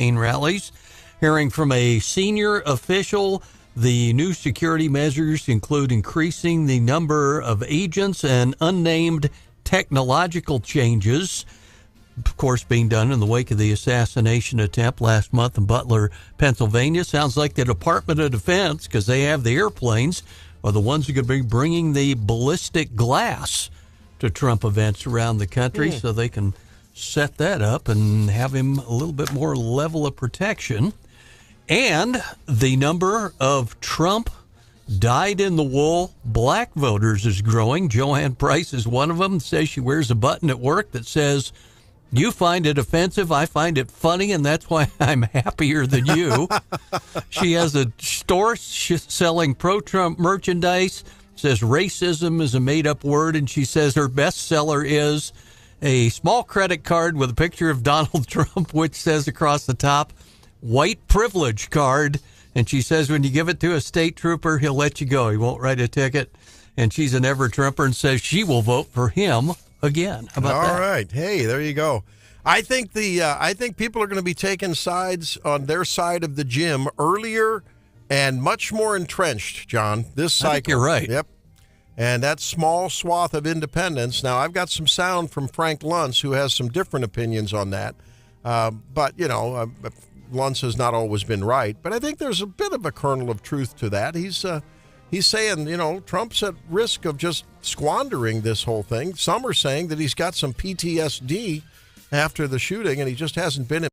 campaign rallies. Hearing from a senior official, the new security measures include increasing the number of agents and unnamed technological changes, of course, being done in the wake of the assassination attempt last month in Butler, Pennsylvania. Sounds like the Department of Defense, because they have the airplanes, are the ones who are going to be bringing the ballistic glass to Trump events around the country so they can set that up and have him a little bit more level of protection. And the number of Trump dyed-in-the-wool black voters is growing. Joanne Price is one of them. Says she wears a button at work that says, "You find it offensive, I find it funny, and that's why I'm happier than you." She has a store selling pro-Trump merchandise. Says racism is a made-up word, and she says her bestseller is a small credit card with a picture of Donald Trump, which says across the top, "White privilege card." And she says when you give it to a state trooper, he'll let you go. He won't write a ticket. And she's an ever-Trumper and says she will vote for him again. How about that? All right. Hey, there you go. I think people are going to be taking sides on their side of the gym earlier and much more entrenched, John, this cycle. I think you're right. Yep. And that small swath of independence. Now, I've got some sound from Frank Luntz, who has some different opinions on that. But, Luntz has not always been right. But I think there's a bit of a kernel of truth to that. He's saying, Trump's at risk of just squandering this whole thing. Some are saying that he's got some PTSD after the shooting, and he just hasn't been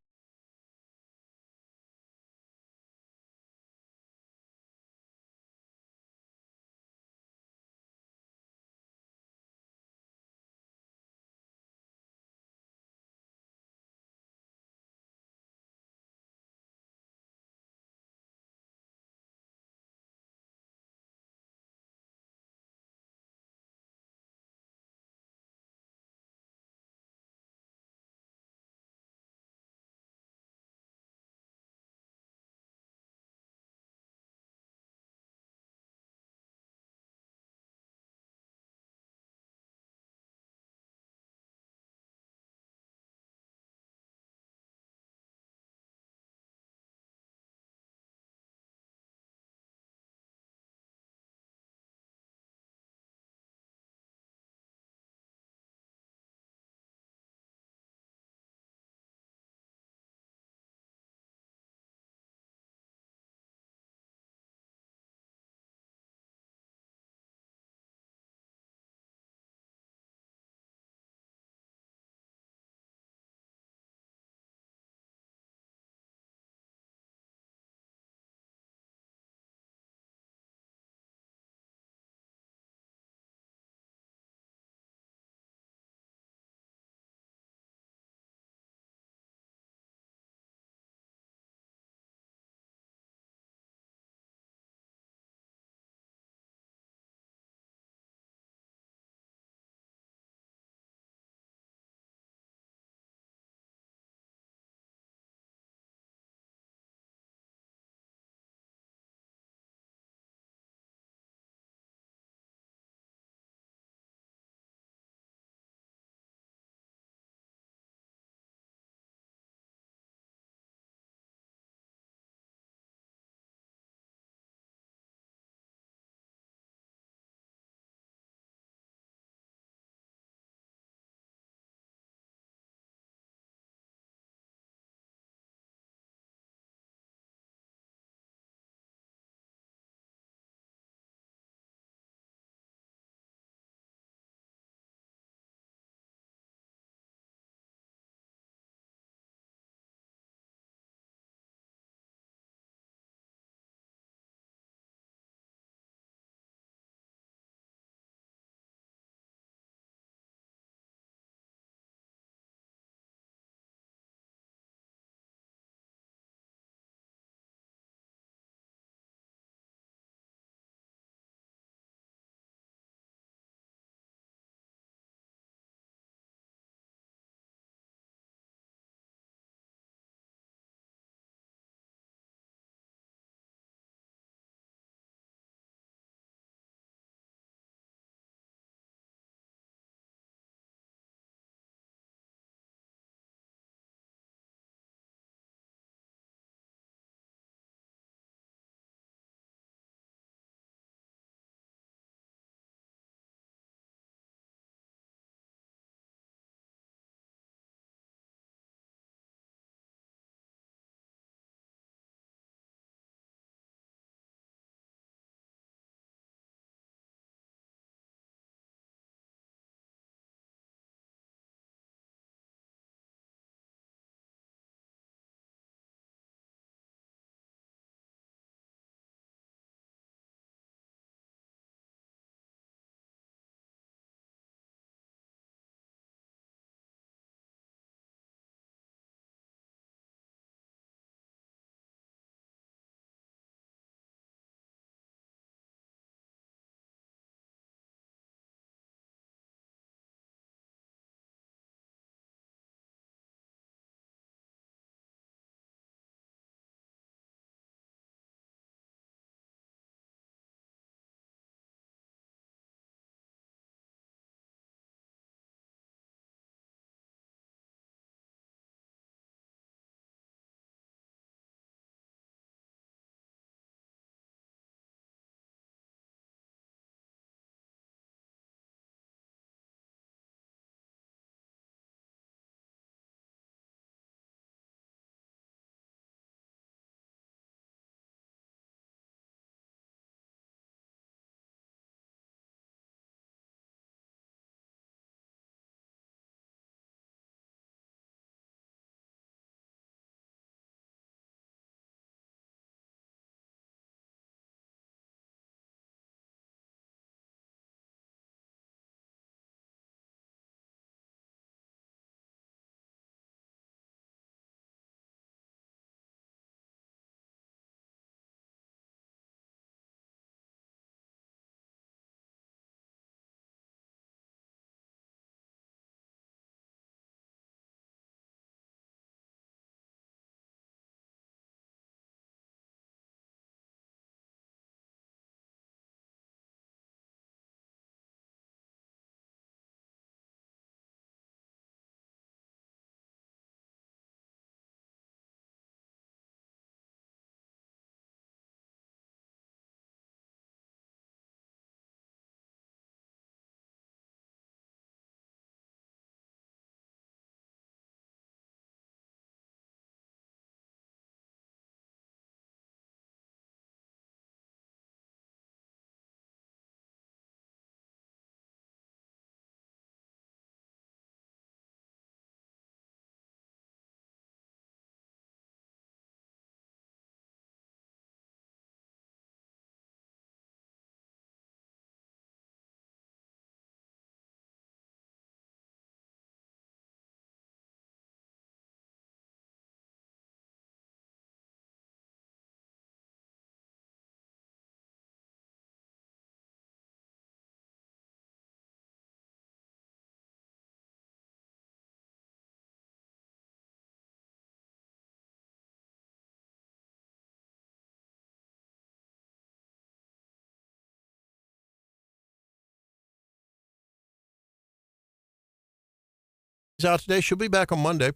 Out today. She'll be back on Monday.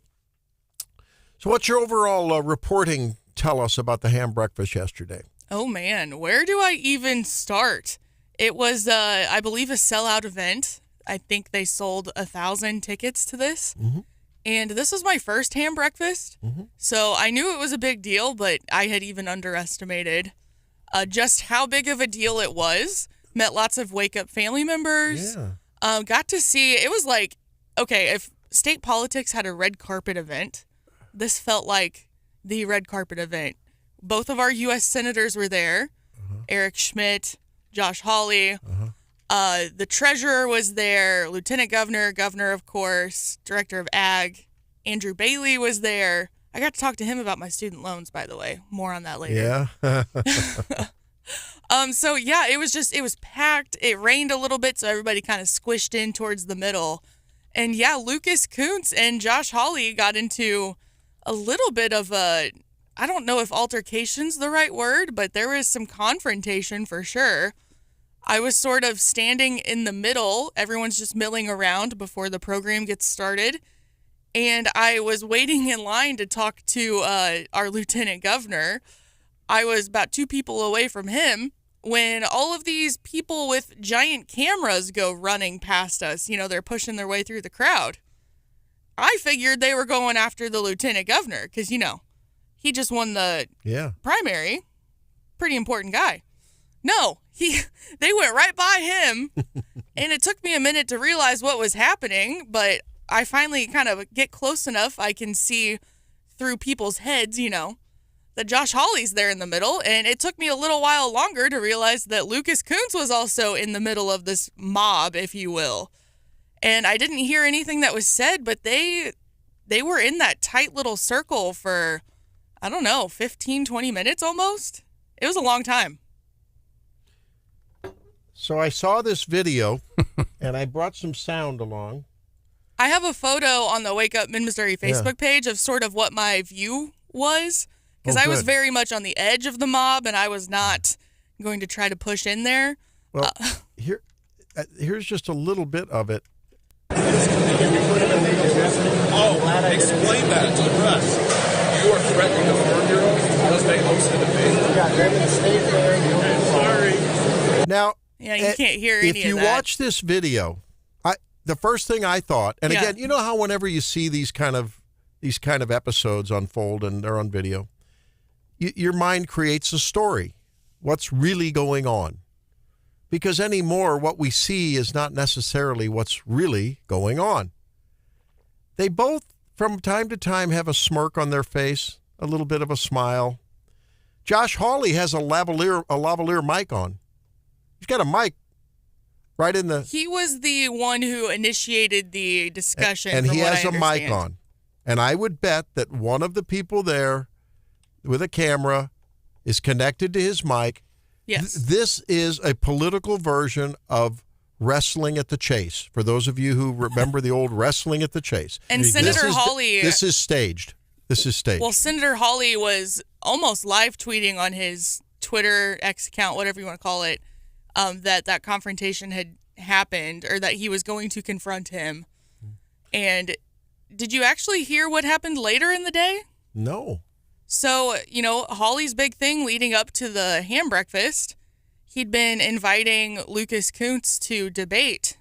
So what's your overall reporting tell us about the ham breakfast yesterday? Oh, man. Where do I even start? It was, I believe, a sellout event. I think they sold 1,000 tickets to this. Mm-hmm. And this was my first ham breakfast. Mm-hmm. So I knew it was a big deal, but I had even underestimated just how big of a deal it was. Met lots of Wake Up family members. Yeah. Got to see, it was like, okay, if state politics had a red carpet event, this felt like the red carpet event. Both of our U.S. senators were there. Eric Schmidt, Josh Hawley. The treasurer was there, lieutenant governor, of course, director of ag. Andrew Bailey was there. I got to talk to him about my student loans, by the way. More on that later. Yeah. So yeah, it was packed. It rained a little bit, so everybody kind of squished in towards the middle. And yeah, Lucas Kuntz and Josh Hawley got into a little bit of a, I don't know if altercation's the right word, but there was some confrontation for sure. I was sort of standing in the middle. Everyone's just milling around before the program gets started. And I was waiting in line to talk to our lieutenant governor. I was about 2 people away from him when all of these people with giant cameras go running past us. You know, they're pushing their way through the crowd. I figured they were going after the lieutenant governor because, you know, he just won the primary. Pretty important guy. No, they went right by him, and it took me a minute to realize what was happening, but I finally kind of get close enough I can see through people's heads, you know, that Josh Hawley's there in the middle, and it took me a little while longer to realize that Lucas Kuntz was also in the middle of this mob, if you will. And I didn't hear anything that was said, but they were in that tight little circle for, I don't know, 15, 20 minutes almost. It was a long time. So I saw this video, and I brought some sound along. I have a photo on the Wake Up Mid-Missouri Facebook page of sort of what my view was, because I was very much on the edge of the mob, and I was not going to try to push in there. Well, here's just a little bit of it. Oh, explain that to the press. You are threatening to harm your own because they hosted the debate. You got them in the state there. Sorry. Now, yeah, you can't hear any of that. If you watch this video, the first thing I thought, and again, you know how whenever you see these kind of episodes unfold and they're on video, your mind creates a story. What's really going on? Because anymore, what we see is not necessarily what's really going on. They both, from time to time, have a smirk on their face, a little bit of a smile. Josh Hawley has a lavalier mic on. He's got a mic right in the... He was the one who initiated the discussion. And he has a mic on. And I would bet that one of the people there with a camera is connected to his mic. Yes. This is a political version of Wrestling at the Chase, for those of you who remember the old Wrestling at the Chase. And Senator Hawley... This is staged. Well, Senator Hawley was almost live tweeting on his Twitter, X account, whatever you want to call it, that confrontation had happened, or that he was going to confront him. And did you actually hear what happened later in the day? No. So, you know, Hawley's big thing leading up to the ham breakfast, he'd been inviting Lucas Kuntz to debate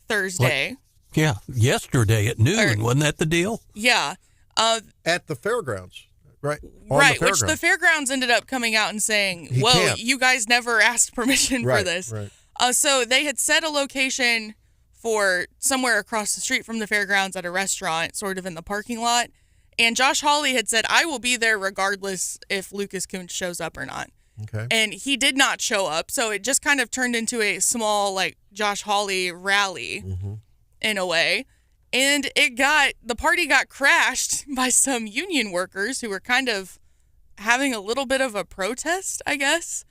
Thursday. What? Yeah, yesterday at noon. Wasn't that the deal? Yeah. At the fairgrounds, right? Right, which the fairgrounds ended up coming out and saying, you guys never asked permission for this. Right. So they had set a location for somewhere across the street from the fairgrounds at a restaurant, sort of in the parking lot. And Josh Hawley had said, I will be there regardless if Lucas Kuntz shows up or not. Okay. And he did not show up. So it just kind of turned into a small, like, Josh Hawley rally in a way. And the party got crashed by some union workers who were kind of having a little bit of a protest, I guess.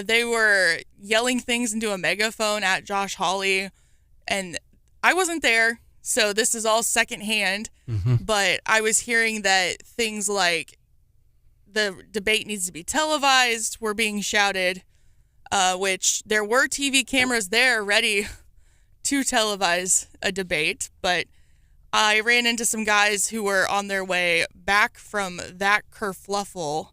They were yelling things into a megaphone at Josh Hawley. And I wasn't there, so this is all secondhand. But I was hearing that things like the debate needs to be televised were being shouted, which there were TV cameras there ready to televise a debate. But I ran into some guys who were on their way back from that kerfluffle,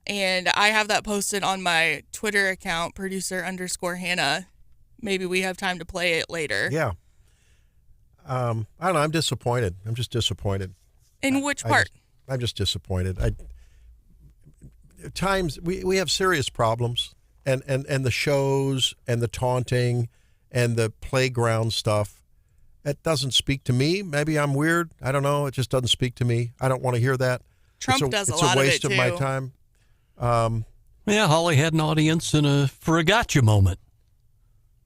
and I have that posted on my Twitter account, producer_Hannah. Maybe we have time to play it later. Yeah. I don't know. I'm disappointed. I'm just disappointed. In which part? I'm just disappointed. At times we have serious problems, and the shows and the taunting and the playground stuff, it doesn't speak to me. Maybe I'm weird. I don't know. It just doesn't speak to me. I don't want to hear that. Trump does a lot of it, It's a waste of my time. Yeah, Holly had an audience for a gotcha moment.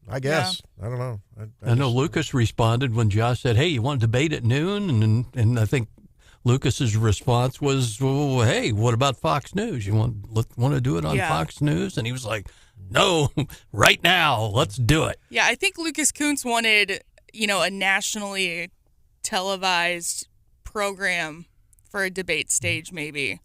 I guess. Yeah. I don't know. I know Lucas responded when Josh said, "Hey, you want to debate at noon?" And I think Lucas's response was, "Well, hey, what about Fox News? You want to do it on Fox News?" And he was like, "No, right now, let's do it." Yeah, I think Lucas Kuntz wanted, a nationally televised program for a debate stage, maybe.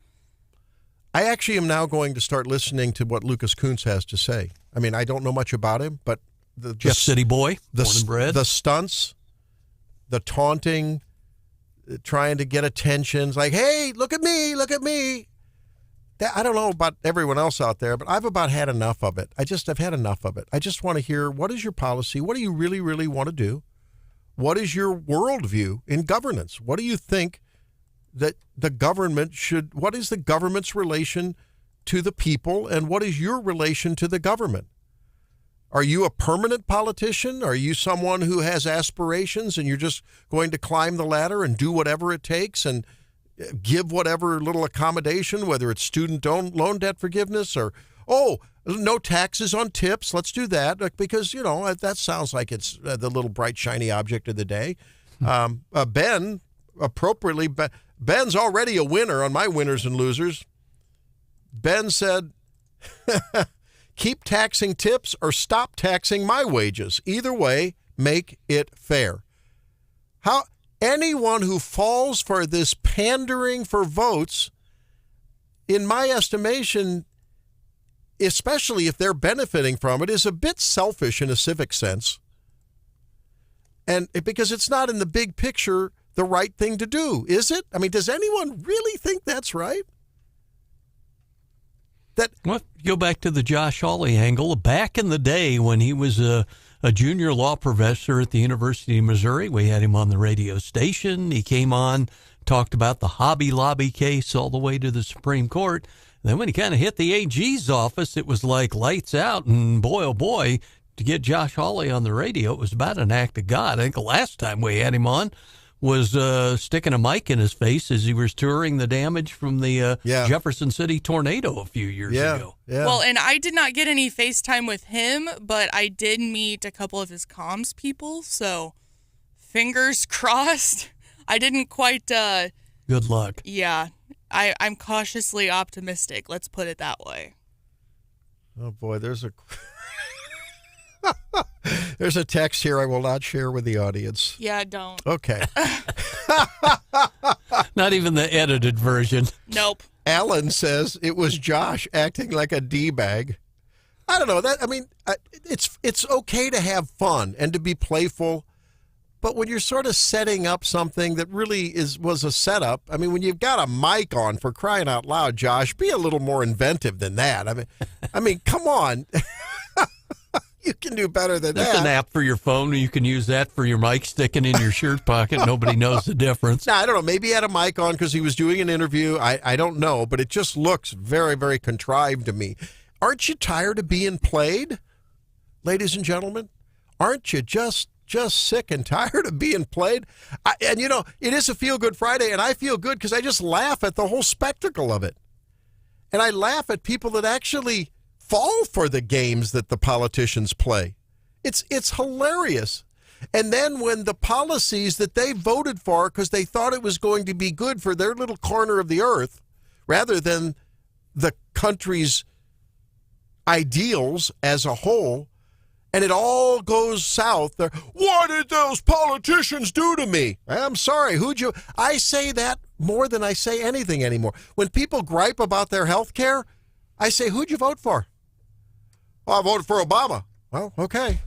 I actually am now going to start listening to what Lucas Kuntz has to say. I mean, I don't know much about him, but the Jeff City boy, born and bred. The stunts, the taunting, trying to get attentions, like, hey, look at me. I don't know about everyone else out there, but I've about had enough of it. I've had enough of it. I just want to hear, what is your policy? What do you really, really want to do? What is your worldview in governance? What do you think that the government what is the government's relation to the people, and what is your relation to the government? Are you a permanent politician? Are you someone who has aspirations and you're just going to climb the ladder and do whatever it takes and give whatever little accommodation, whether it's student loan debt forgiveness or, no taxes on tips, let's do that, because, that sounds like it's the little bright, shiny object of the day. Ben, appropriately, Ben's already a winner on my winners and losers. Ben said, keep taxing tips or stop taxing my wages. Either way, make it fair. Anyone who falls for this pandering for votes, in my estimation, especially if they're benefiting from it, is a bit selfish in a civic sense. And because it's not in the big picture the right thing to do, is it? I mean, does anyone really think that's right? Well, go back to the Josh Hawley angle. Back in the day when he was a junior law professor at the University of Missouri, we had him on the radio station. He came on, talked about the Hobby Lobby case all the way to the Supreme Court. And then when he kind of hit the AG's office, it was like lights out. And boy, oh boy, to get Josh Hawley on the radio, it was about an act of God. I think the last time we had him on was sticking a mic in his face as he was touring the damage from the Jefferson City tornado a few years ago. Yeah. Well, and I did not get any FaceTime with him, but I did meet a couple of his comms people, so fingers crossed. I didn't quite... Good luck. Yeah, I'm cautiously optimistic, let's put it that way. Oh, boy, there's a... There's a text here I will not share with the audience. Yeah, don't. Okay. Not even the edited version. Nope. Alan says it was Josh acting like a D-bag. I don't know. It's okay to have fun and to be playful, but when you're sort of setting up something that really was a setup, I mean, when you've got a mic on, for crying out loud, Josh, be a little more inventive than that. I mean, come on. You can do better than that. There's an app for your phone. You can use that for your mic sticking in your shirt pocket. Nobody knows the difference. Now, I don't know. Maybe he had a mic on because he was doing an interview. I don't know, but it just looks very, very contrived to me. Aren't you tired of being played, ladies and gentlemen? Aren't you just sick and tired of being played? And, it is a Feel-Good Friday, and I feel good because I just laugh at the whole spectacle of it. And I laugh at people that actually fall for the games that the politicians play. It's hilarious. And then when the policies that they voted for because they thought it was going to be good for their little corner of the earth, rather than the country's ideals as a whole, and it all goes south, what did those politicians do to me? I'm sorry, I say that more than I say anything anymore. When people gripe about their health care, I say, who'd you vote for? Oh, I voted for Obama. Well, okay.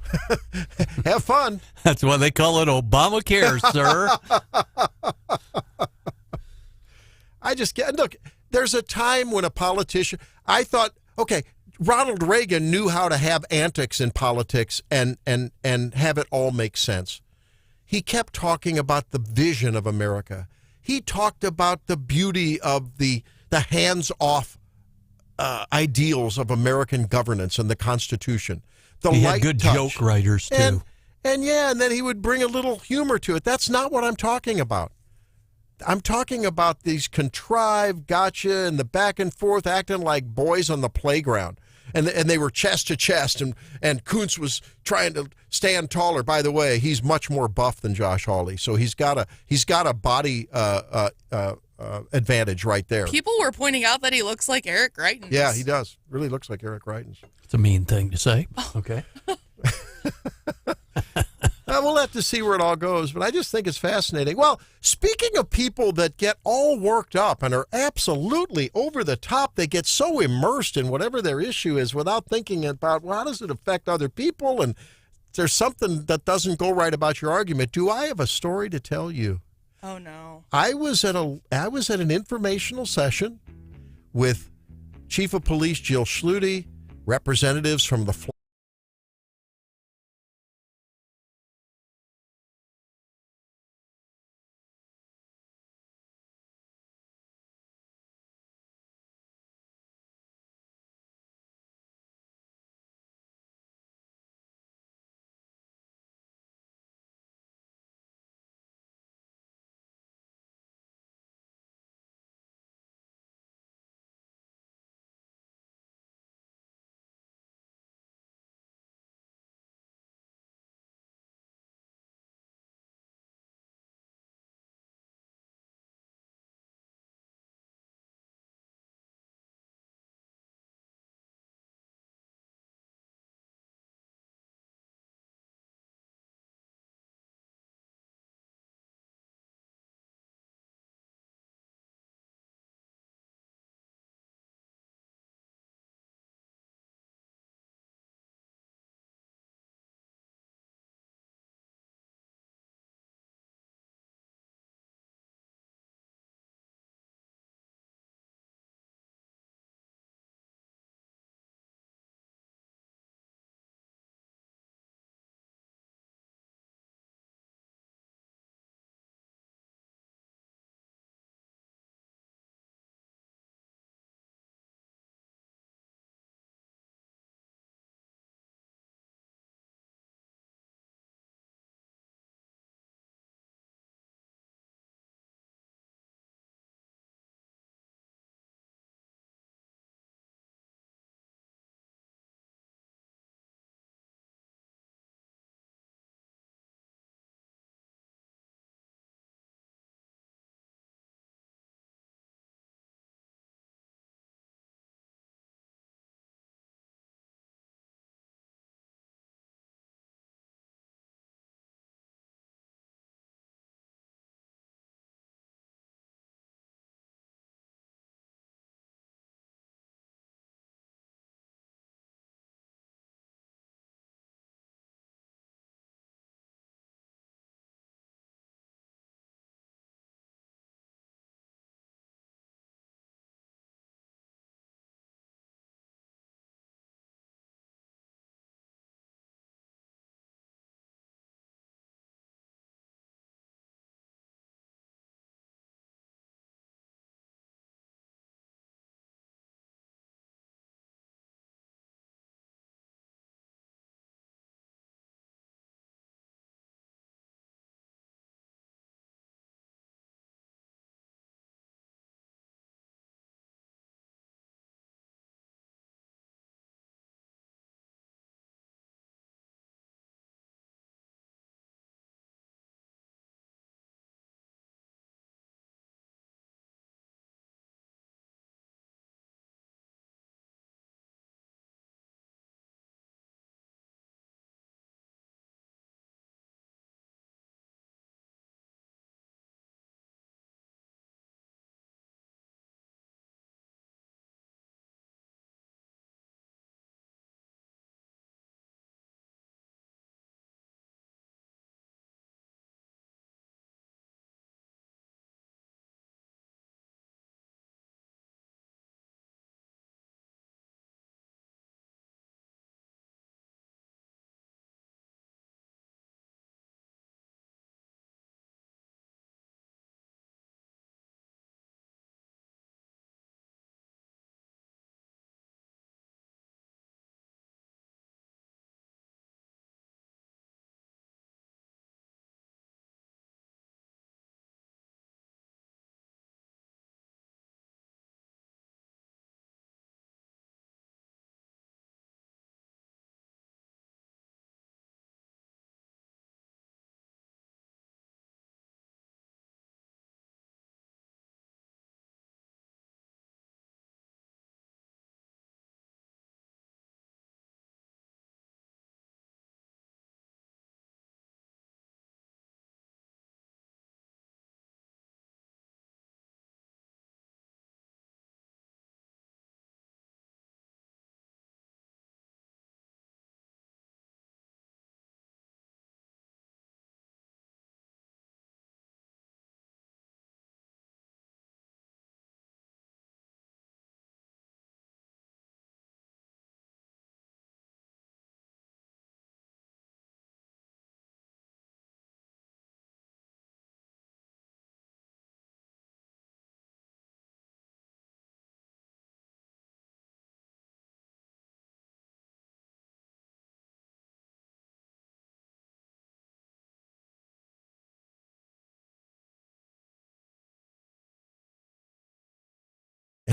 Have fun. That's why they call it Obamacare, sir. I just get, look, there's a time when a politician, I thought, okay, Ronald Reagan knew how to have antics in politics and have it all make sense. He kept talking about the vision of America. He talked about the beauty of the hands-off ideals of American governance and the Constitution. He had good joke writers, too. And then he would bring a little humor to it. That's not what I'm talking about. I'm talking about these contrived gotcha and the back and forth acting like boys on the playground. And they were chest to chest, and Kuntz was trying to stand taller. By the way, he's much more buff than Josh Hawley, so he's got a body advantage right there. People were pointing out that he looks like Eric Greitens. Yeah, he does. Really looks like Eric Greitens. It's a mean thing to say. Okay. We'll have to see where it all goes, but I just think it's fascinating. Well, speaking of people that get all worked up and are absolutely over the top, they get so immersed in whatever their issue is without thinking about, well, how does it affect other people? And there's something that doesn't go right about your argument. Do I have a story to tell you? Oh, no. I was at an informational session with Chief of Police Jill Schluty, representatives from the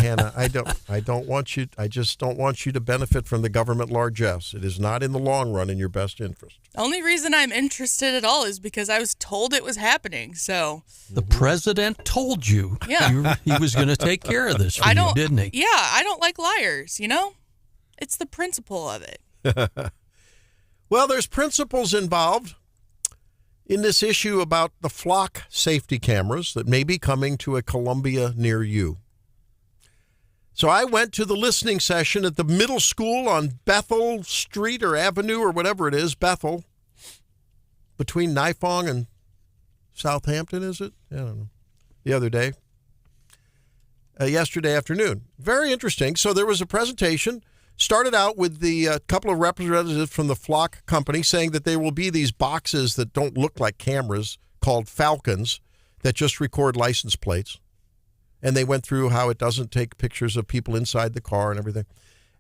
Hannah, I don't want you. I just don't want you to benefit from the government largesse. It is not in the long run in your best interest. The only reason I'm interested at all is because I was told it was happening. So The president told you, Yeah. he was going to take care of this for you, didn't he? Yeah, I don't like liars, you know? It's the principle of it. Well, there's principles involved in this issue about the flock safety cameras that may be coming to a Columbia near you. So I went to the listening session at the middle school on Bethel Street or Avenue or whatever it is, Bethel, between Nifong and Southampton, is it? I don't know. The other day. Yesterday afternoon. Very interesting. So there was a presentation. Started out with the couple of representatives from the Flock company saying that there will be these boxes that don't look like cameras called Falcons that just record license plates. And they went through how it doesn't take pictures of people inside the car and everything.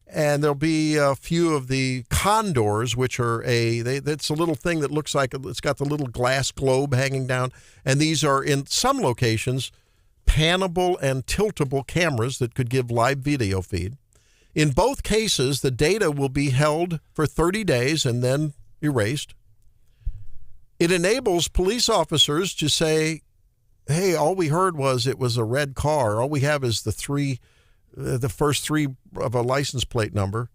And there'll be a few of the Condors, which are that's a little thing that looks like it's got the little glass globe hanging down. And these are, in some locations, pannable and tiltable cameras that could give live video feed. In both cases, the data will be held for 30 days and then erased. It enables police officers to say, hey, all we heard was it was a red car. All we have is the first three of a license plate number.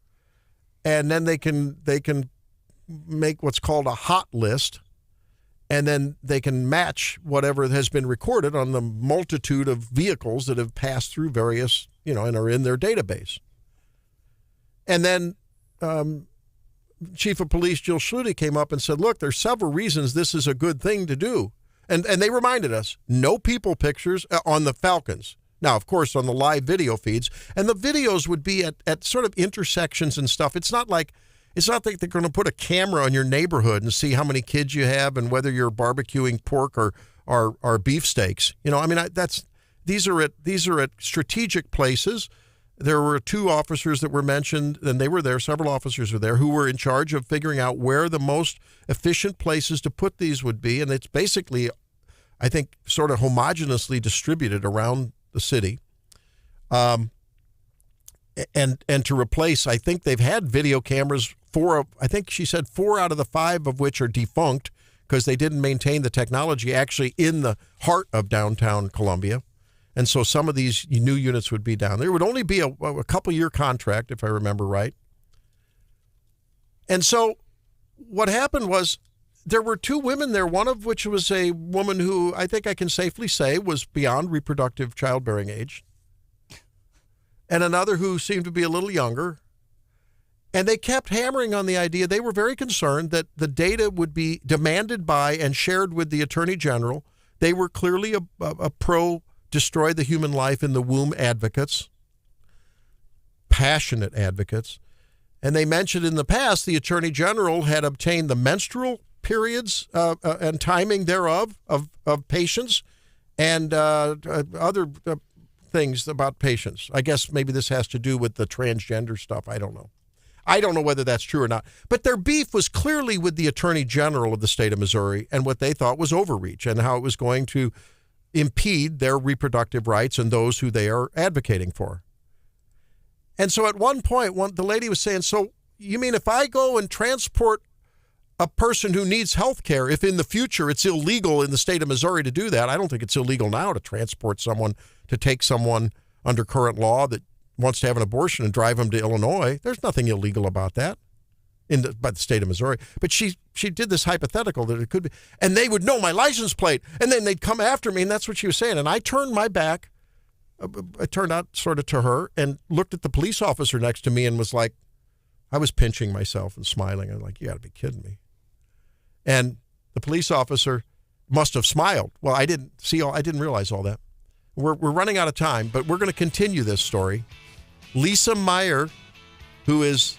And then they can make what's called a hot list. And then they can match whatever has been recorded on the multitude of vehicles that have passed through various, and are in their database. And then Chief of Police Jill Schluty came up and said, look, there's several reasons this is a good thing to do. And they reminded us, no people pictures on the Falcons. Now, of course, on the live video feeds. And the videos would be at sort of intersections and stuff. It's not like they're going to put a camera on your neighborhood and see how many kids you have and whether you're barbecuing pork or beefsteaks. These are at strategic places. There were two officers that were mentioned, and they were there, several officers were there, who were in charge of figuring out where the most efficient places to put these would be. And it's basically, I think, sort of homogenously distributed around the city. And to replace, I think they've had video cameras, I think she said 4 out of the 5 of which are defunct because they didn't maintain the technology actually in the heart of downtown Columbia. And so some of these new units would be down. There would only be a couple-year contract, if I remember right. And so what happened was there were 2 women there, one of which was a woman who I think I can safely say was beyond reproductive childbearing age, and another who seemed to be a little younger. And they kept hammering on the idea. They were very concerned that the data would be demanded by and shared with the Attorney General. They were clearly a pro-destroy the human life in the womb advocates, passionate advocates. And they mentioned in the past the Attorney General had obtained the menstrual periods and timing thereof of patients and other things about patients. I guess maybe this has to do with the transgender stuff. I don't know. I don't know whether that's true or not. But their beef was clearly with the Attorney General of the state of Missouri and what they thought was overreach and how it was going to impede their reproductive rights and those who they are advocating for. And so at one point, the lady was saying, so you mean if I go and transport a person who needs health care, if in the future it's illegal in the state of Missouri to do that, I don't think it's illegal now to transport someone, to take someone under current law that wants to have an abortion and drive them to Illinois. There's nothing illegal about that by the state of Missouri. But she did this hypothetical that it could be, and they would know my license plate, and then they'd come after me, and that's what she was saying. And I turned my back, I turned out sort of to her, and looked at the police officer next to me and was like, I was pinching myself and smiling. I was like, you got to be kidding me. And the police officer must have smiled. Well, I didn't realize all that. We're running out of time, but we're going to continue this story. Lisa Meyer, who is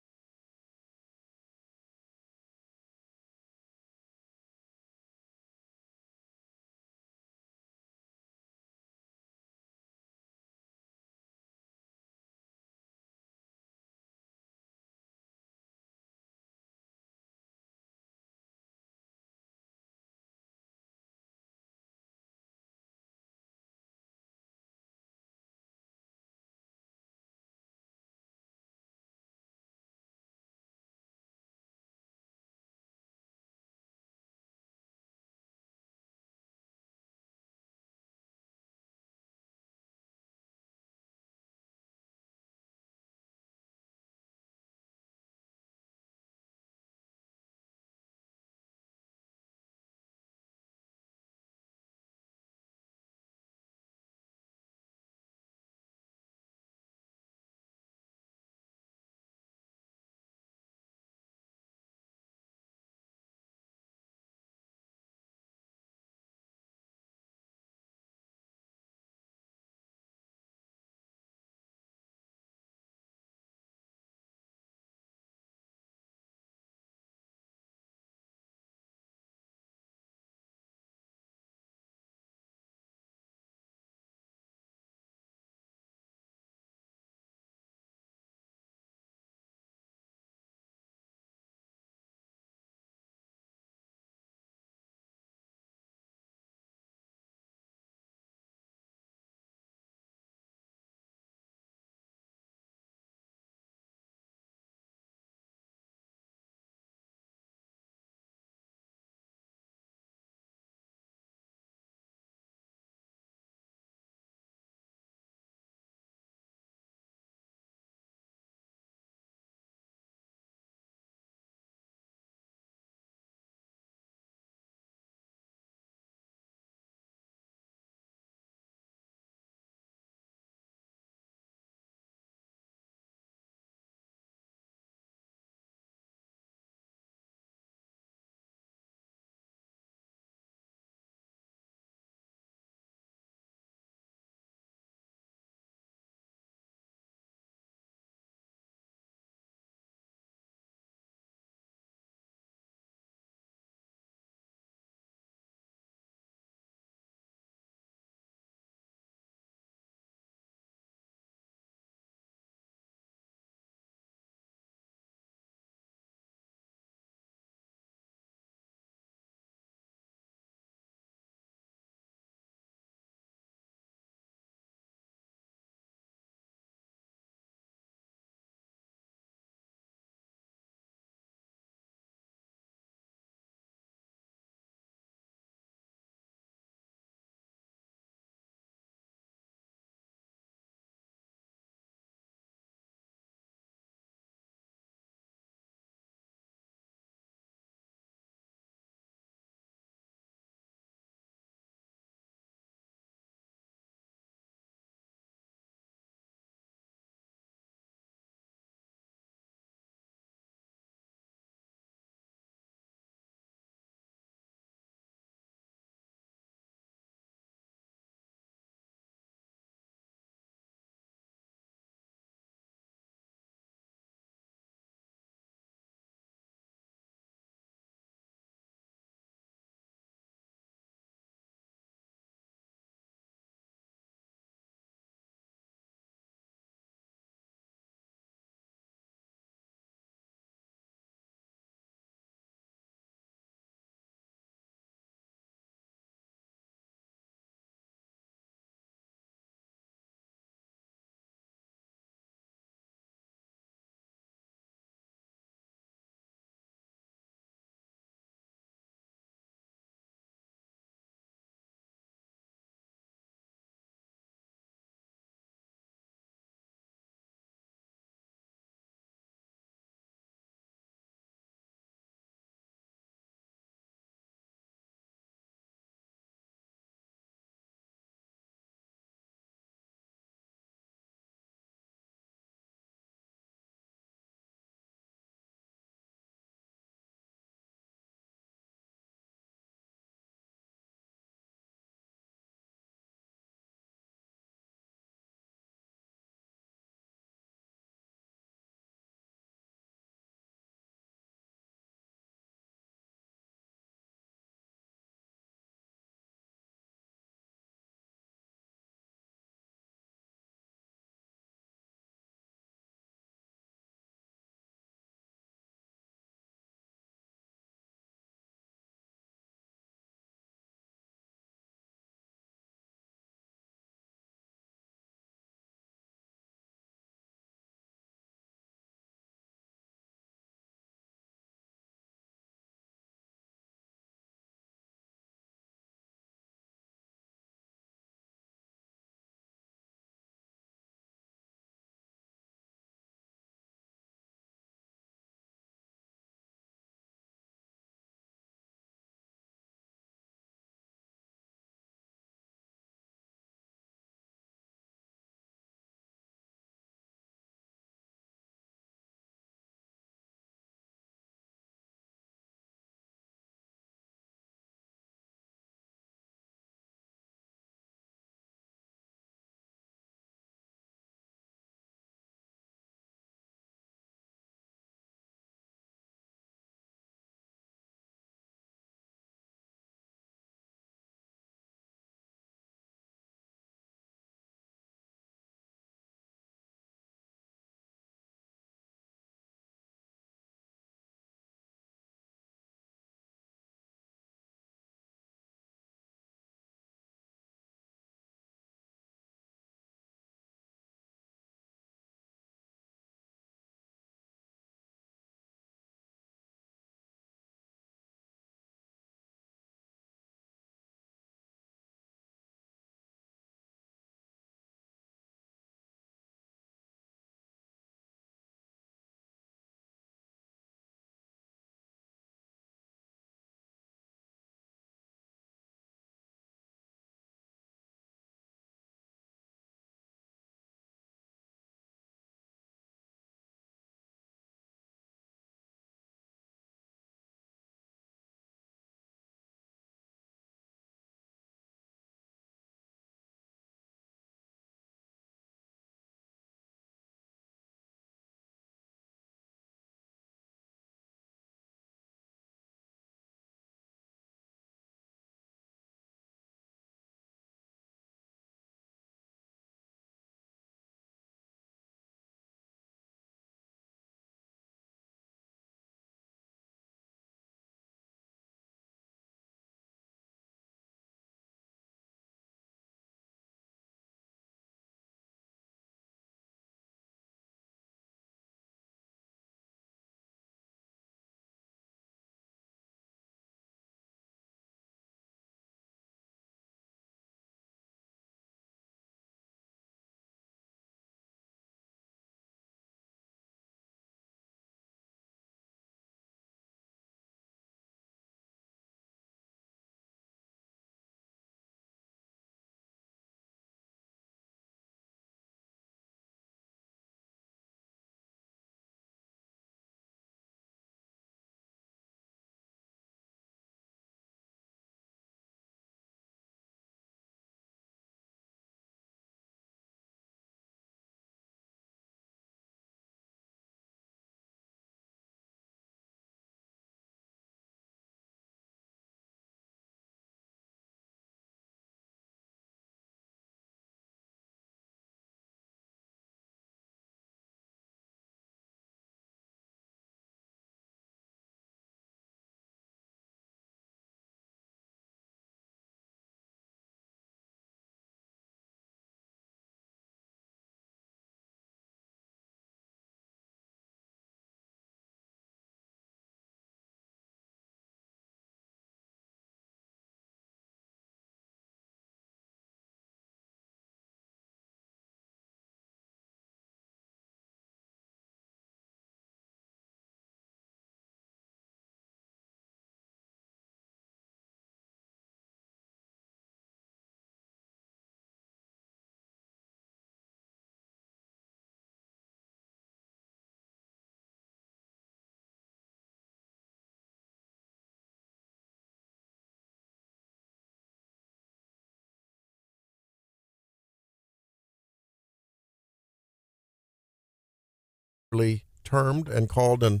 termed and called a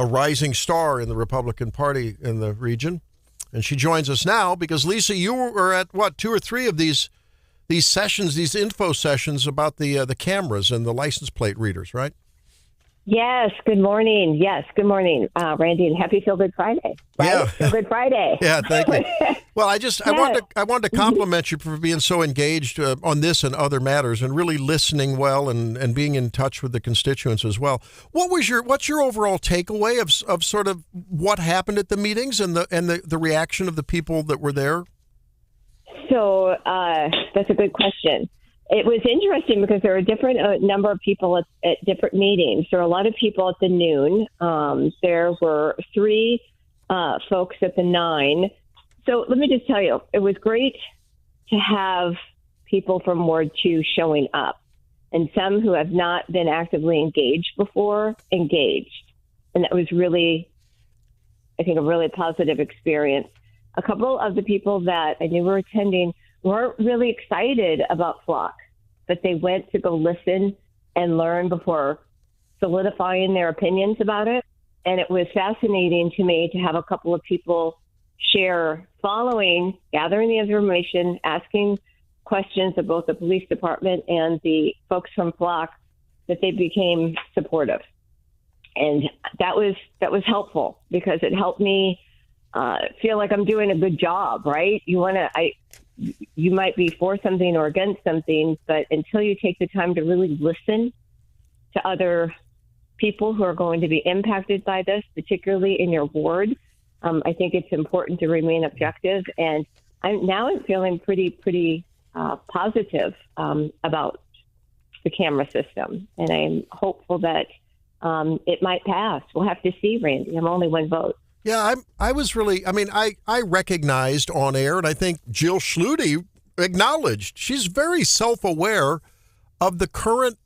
rising star in the Republican Party in the region. And she joins us now because, Lisa, you were at, what, 2 or 3 of these sessions, these info sessions about the cameras and the license plate readers, right? Yes. Good morning. Good morning, Randy, and happy Feel Good Friday. Right? Yeah. Feel Good Friday. Yeah, thank you. Well, I wanted to compliment you for being so engaged on this and other matters, and really listening well and being in touch with the constituents as well. What's your overall takeaway of sort of what happened at the meetings and the reaction of the people that were there? So that's a good question. It was interesting because there were a different number of people at different meetings. There were a lot of people at the noon. There were 3 folks at the 9. So let me just tell you, it was great to have people from Ward 2 showing up, and some who have not been actively engaged before, engaged. And that was really, I think, a really positive experience. A couple of the people that I knew were attending weren't really excited about Flock, but they went to go listen and learn before solidifying their opinions about it. And it was fascinating to me to have a couple of people share following, gathering the information, asking questions of both the police department and the folks from Flock, that they became supportive. And that was helpful because it helped me feel like I'm doing a good job, right? You might be for something or against something, but until you take the time to really listen to other people who are going to be impacted by this, particularly in your ward, I think it's important to remain objective. And I'm feeling pretty positive about the camera system, and I'm hopeful that it might pass. We'll have to see, Randy. I'm only one vote. Yeah, I recognized on air, and I think Jill Schluty acknowledged, she's very self-aware of the current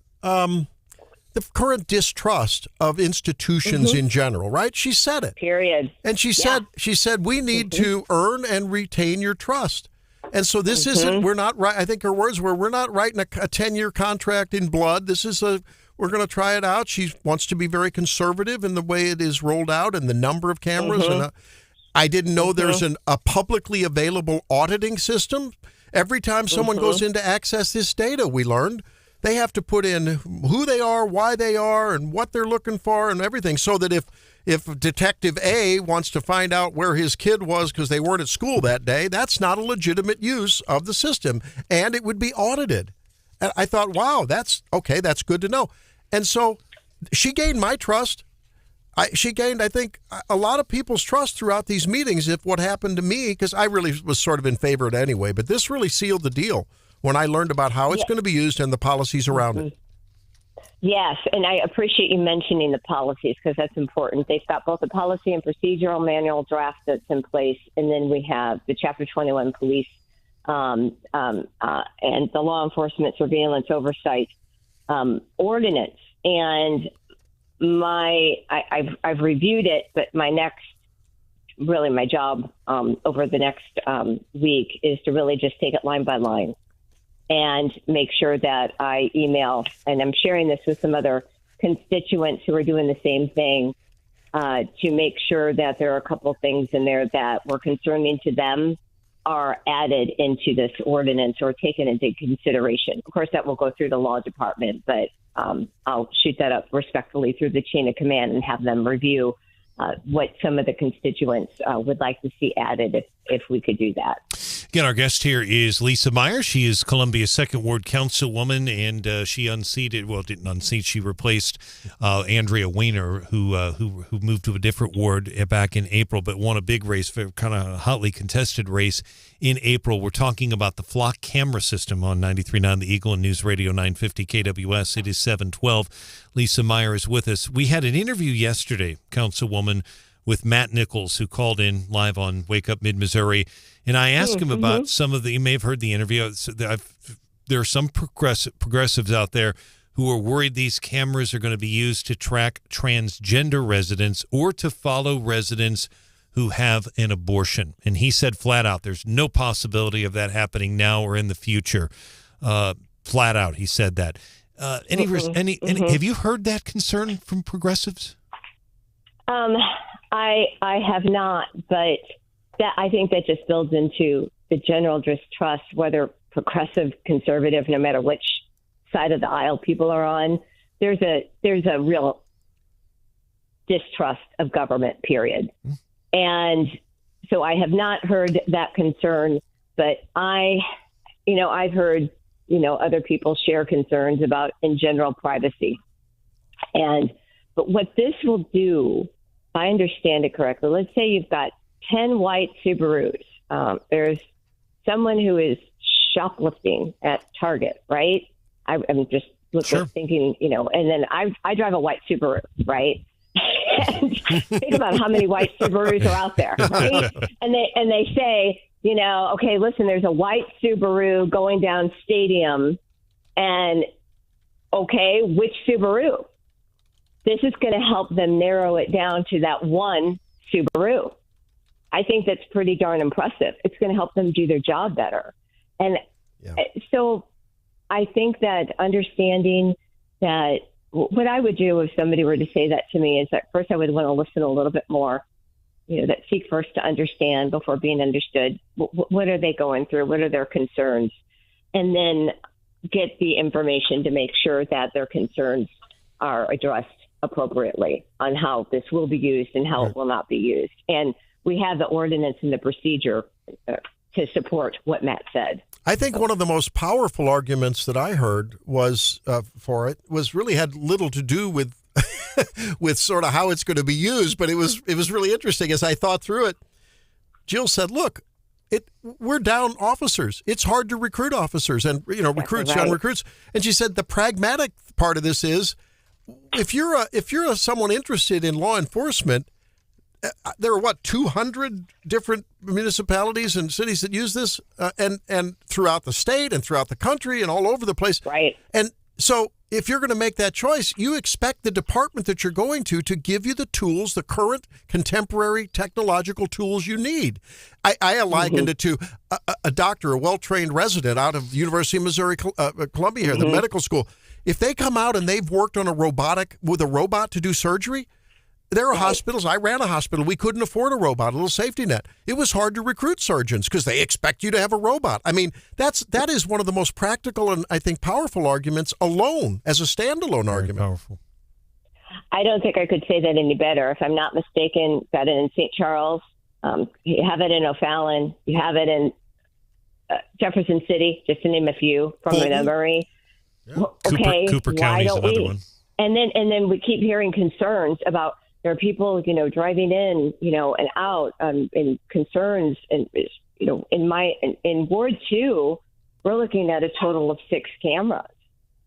distrust of institutions in general, right? She said it. Period. And she said we need to earn and retain your trust. And so this isn't, we're not right. I think her words were, we're not writing a 10-year contract in blood. This is we're going to try it out. She wants to be very conservative in the way it is rolled out and the number of cameras. And I didn't know there's a publicly available auditing system. Every time someone goes in to access this data, we learned, they have to put in who they are, why they are, and what they're looking for and everything, so that if Detective A wants to find out where his kid was because they weren't at school that day, that's not a legitimate use of the system, and it would be audited. And I thought, wow, that's okay, that's good to know. And so she gained my trust. She gained, I think, a lot of people's trust throughout these meetings if what happened to me, because I really was sort of in favor of it anyway, but this really sealed the deal when I learned about how it's going to be used and the policies around it. Yes, and I appreciate you mentioning the policies because that's important. They've got both the policy and procedural manual draft that's in place, and then we have the Chapter 21 police and the law enforcement surveillance oversight ordinance. And I've reviewed it, but my job over the next week is to really just take it line by line and make sure that I email, and I'm sharing this with some other constituents who are doing the same thing, to make sure that there are a couple things in there that were concerning to them are added into this ordinance or taken into consideration. Of course, that will go through the law department, but I'll shoot that up respectfully through the chain of command and have them review what some of the constituents would like to see added if we could do that. Again, our guest here is Lisa Meyer. She is Columbia's 2nd Ward Councilwoman, and she didn't unseat. She replaced Andrea Weiner, who moved to a different ward back in April, but won a big race, kind of a hotly contested race in April. We're talking about the Flock camera system on 93.9 The Eagle and News Radio 950 KWS. It is 7:12. Lisa Meyer is with us. We had an interview yesterday, Councilwoman, with Matt Nichols, who called in live on Wake Up Mid-Missouri. And I asked him about some of the, you may have heard the interview. There are some progressives out there who are worried these cameras are going to be used to track transgender residents or to follow residents who have an abortion. And he said flat out, there's no possibility of that happening now or in the future. Flat out, he said that. Have you heard that concern from progressives? I have not, but I think that just builds into the general distrust, whether progressive, conservative, no matter which side of the aisle people are on. There's a real distrust of government, period. And so I have not heard that concern, but I've heard, other people share concerns about, in general, privacy. But what this will do, if I understand it correctly, let's say you've got 10 white Subarus. There's someone who is shoplifting at Target, right? I'm just thinking, and then I drive a white Subaru, right? And think about how many white Subarus are out there, right? And they say, okay, listen, there's a white Subaru going down Stadium, and okay, which Subaru? This is going to help them narrow it down to that one Subaru. I think that's pretty darn impressive. It's going to help them do their job better. And so I think that understanding that what I would do if somebody were to say that to me is that first I would want to listen a little bit more, that seek first to understand before being understood. What are they going through? What are their concerns? And then get the information to make sure that their concerns are addressed appropriately on how this will be used and how it will not be used. And we have the ordinance and the procedure to support what Matt said. I think one of the most powerful arguments that I heard was for it was really had little to do with with sort of how it's going to be used, but it was really interesting as I thought through it. Jill said, "Look, we're down officers. It's hard to recruit officers and recruits, young recruits." And she said the pragmatic part of this is if you're someone interested in law enforcement. There are 200 different municipalities and cities that use this, and throughout the state and throughout the country and all over the place. Right. And so, if you're going to make that choice, you expect the department that you're going to give you the tools, the current contemporary technological tools you need. I likened it to a doctor, a well-trained resident out of the University of Missouri, Columbia here, the medical school. If they come out and they've worked on with a robot to do surgery. There are hospitals. I ran a hospital. We couldn't afford a robot, a little safety net. It was hard to recruit surgeons because they expect you to have a robot. I mean, that is one of the most practical and I think powerful arguments alone as a standalone argument. Powerful. I don't think I could say that any better. If I'm not mistaken, got it in St. Charles. You have it in O'Fallon. You have it in Jefferson City, just to name a few from my memory. Yeah. Okay, Cooper County is another one. And then we keep hearing concerns about. There are people, driving in, and out, and concerns. And, in Ward 2, we're looking at a total of 6 cameras,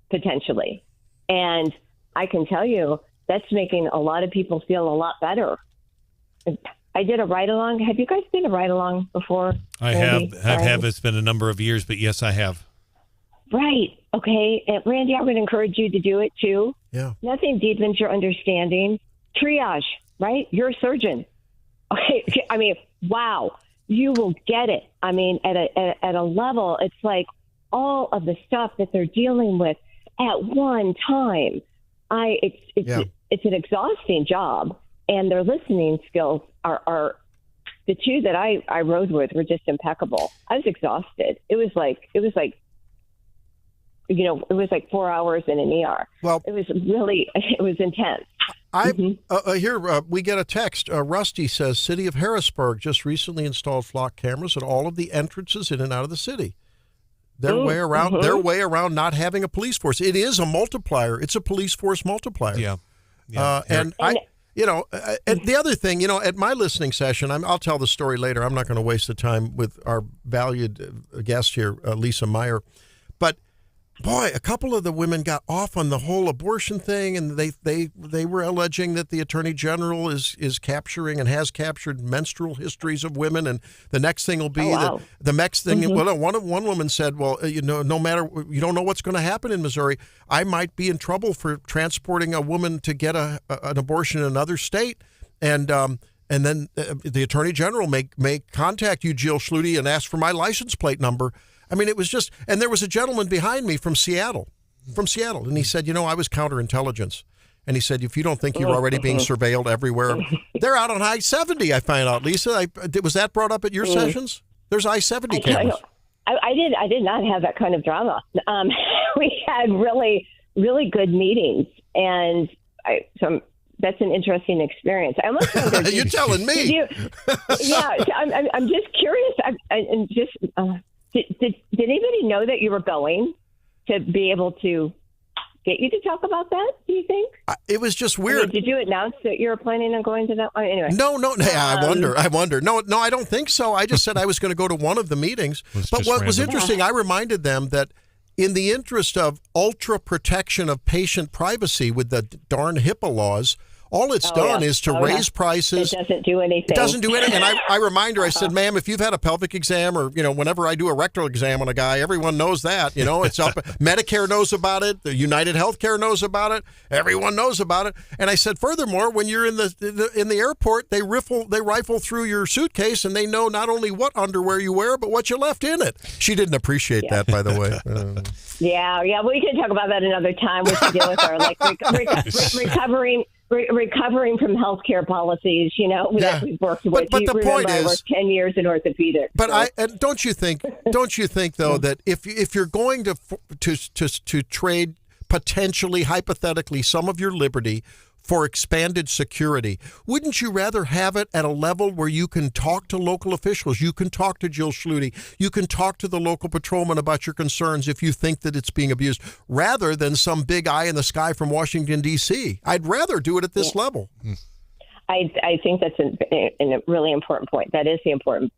potentially. And I can tell you that's making a lot of people feel a lot better. I did a ride-along. Have you guys been a ride-along before? I Randy? have. It's been a number of years, but yes, I have. Right. Okay. And Randy, I would encourage you to do it, too. Yeah. Nothing deepens your understanding. Triage, right? You're a surgeon. Okay, I mean, wow, you will get it. I mean, at a level, it's like all of the stuff that they're dealing with at one time. It's an exhausting job, and their listening skills are the two that I rode with were just impeccable. I was exhausted. It was like 4 hours in an ER. Well, it was intense. Here we get a text. Rusty says, City of Harrisburg just recently installed flock cameras at all of the entrances in and out of the city. Their way around not having a police force. It is a multiplier. It's a police force multiplier. Yeah. And the other thing, at my listening session, I'll tell the story later. I'm not going to waste the time with our valued guest here, Lisa Meyer. But boy, a couple of the women got off on the whole abortion thing, and they were alleging that the Attorney General is capturing and has captured menstrual histories of women, and the next thing will be that the next thing. Well, one woman said, "Well, no matter, you don't know what's going to happen in Missouri. I might be in trouble for transporting a woman to get an abortion in another state, and then the Attorney General may contact you, Jill Schluty, and ask for my license plate number." I mean, it was just, and there was a gentleman behind me from Seattle from Seattle. And he said, I was counterintelligence. And he said, if you don't think you're already being surveilled everywhere, they're out on I-70, I find out. Lisa, was that brought up at your sessions? There's I-70 cameras. I did not have that kind of drama. We had really, really good meetings. And that's an interesting experience. I almost wondered, you're telling me. I'm just curious. Did anybody know that you were going to be able to get you to talk about that, do you think? It was just weird. Did you announce that you were planning on going to that one? Anyway. No. I wonder. No, I don't think so. I just said I was going to go to one of the meetings. But what was interesting, I reminded them that in the interest of ultra protection of patient privacy with the darn HIPAA laws, all it's done is to raise prices. It doesn't do anything. It doesn't do anything. And I remind her, I said, ma'am, if you've had a pelvic exam or, whenever I do a rectal exam on a guy, everyone knows that. It's up. Medicare knows about it. The United Healthcare knows about it. Everyone knows about it. And I said, furthermore, when you're in the airport, they rifle through your suitcase and they know not only what underwear you wear, but what you left in it. She didn't appreciate that, by the way. Yeah. We can talk about that another time. We can deal with our recovering from healthcare policies, that we've worked with. But the point is, I worked 10 years in orthopedics. But don't you think though that if you're going to trade potentially, hypothetically, some of your liberty for expanded security, wouldn't you rather have it at a level where you can talk to local officials, you can talk to Jill Schluty, you can talk to the local patrolman about your concerns if you think that it's being abused, rather than some big eye in the sky from Washington, D.C.? I'd rather do it at this level. I think that's a really important point. That is the important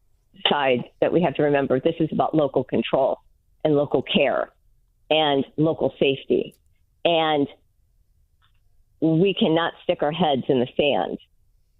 side that we have to remember. This is about local control and local care and local safety. And we cannot stick our heads in the sand.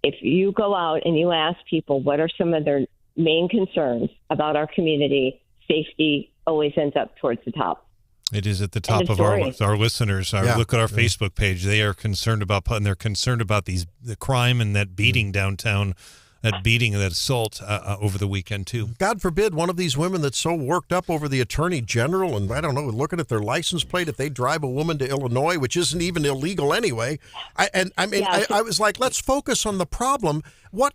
If you go out and you ask people what are some of their main concerns about our community, safety always ends up towards the top. It is at the top of our listeners. Look at our Facebook page. They are concerned about the crime and that beating downtown. That beating, that assault over the weekend, too. God forbid one of these women that's so worked up over the attorney general and, I don't know, looking at their license plate, if they drive a woman to Illinois, which isn't even illegal anyway. I was like, let's focus on the problem.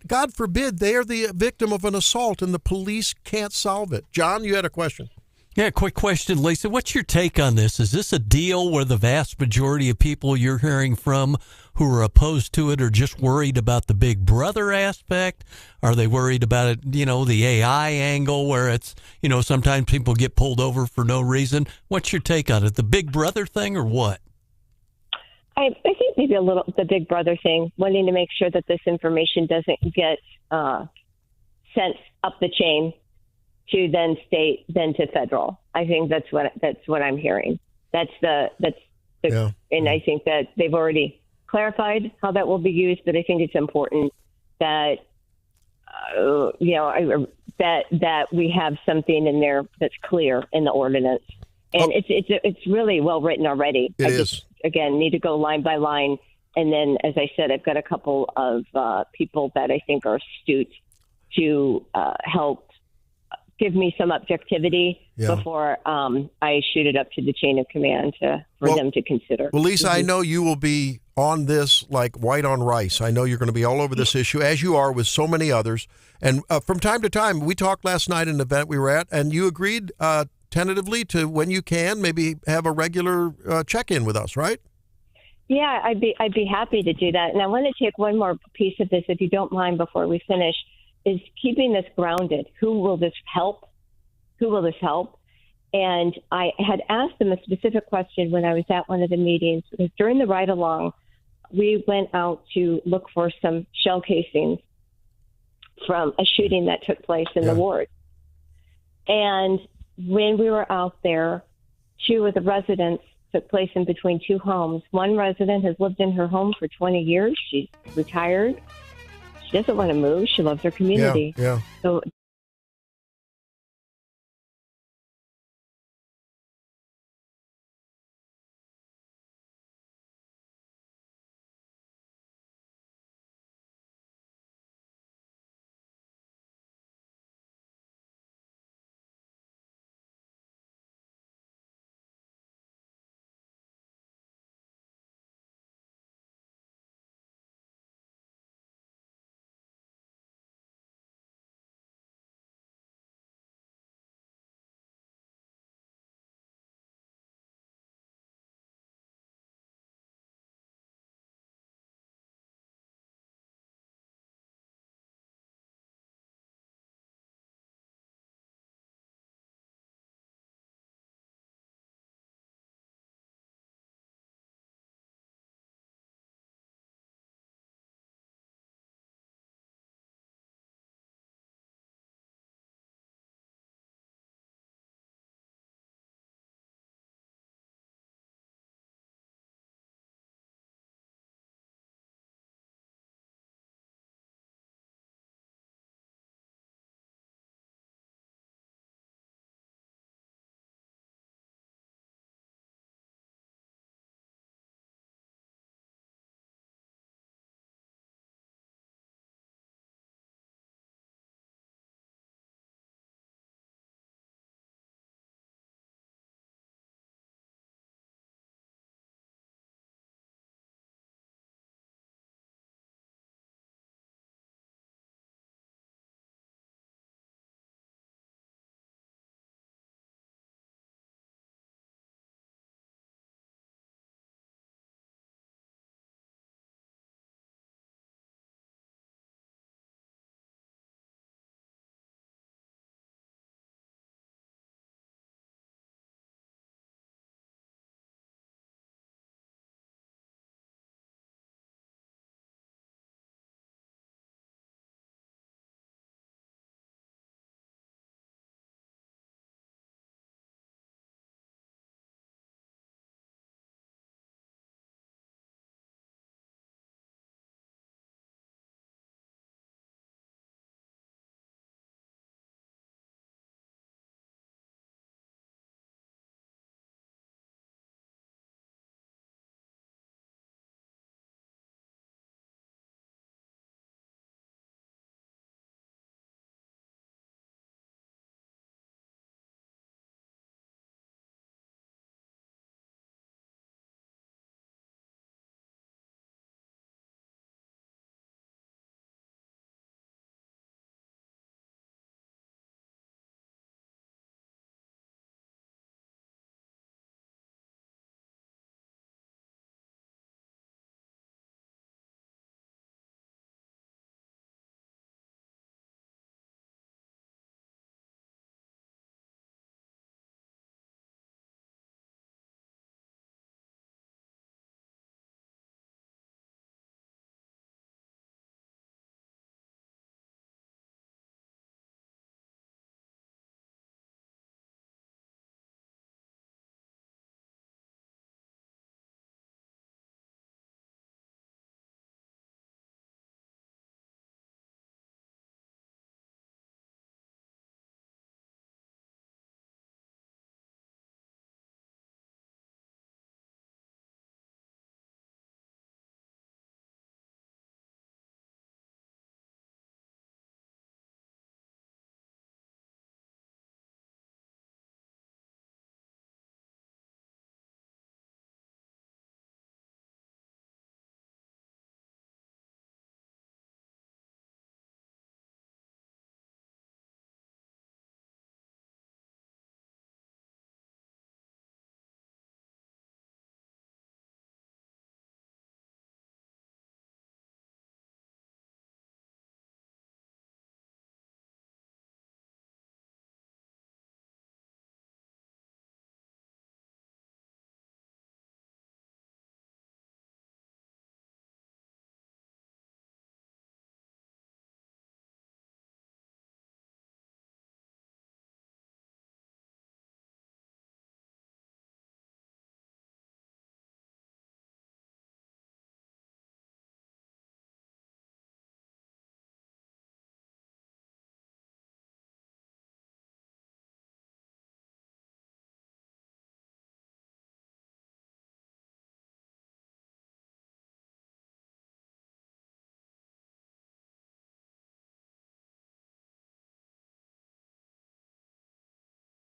God forbid, they are the victim of an assault and the police can't solve it. John, you had a question. Yeah, quick question, Lisa. What's your take on this? Is this a deal where the vast majority of people you're hearing from who are opposed to it are just worried about the big brother aspect? Are they worried about it, the AI angle where it's, sometimes people get pulled over for no reason? What's your take on it? The big brother thing or what? I think maybe a little the big brother thing, wanting to make sure that this information doesn't get sent up the chain to then state, then to federal. I think that's what I'm hearing. And I think that they've already clarified how that will be used, but I think it's important that that we have something in there that's clear in the ordinance, and it's really well written already. It is. Again, need to go line by line, and then, as I said, I've got a couple of people that I think are astute to help give me some objectivity before I shoot it up to the chain of command for them to consider. Well, Lisa, I know you will be on this like white on rice. I know you're going to be all over this issue, as you are with so many others. And from time to time, we talked last night at an event we were at, and you agreed tentatively to, when you can, maybe have a regular check-in with us, right? Yeah, I'd be happy to do that. And I want to take one more piece of this, if you don't mind, before we finish, is keeping this grounded. Who will this help? And I had asked them a specific question when I was at one of the meetings, because during the ride-along, we went out to look for some shell casings from a shooting that took place in the ward. And when we were out there, 2 of the residents took place in between 2 homes. One resident has lived in her home for 20 years. She's retired. She doesn't want to move. She loves her community. Yeah. So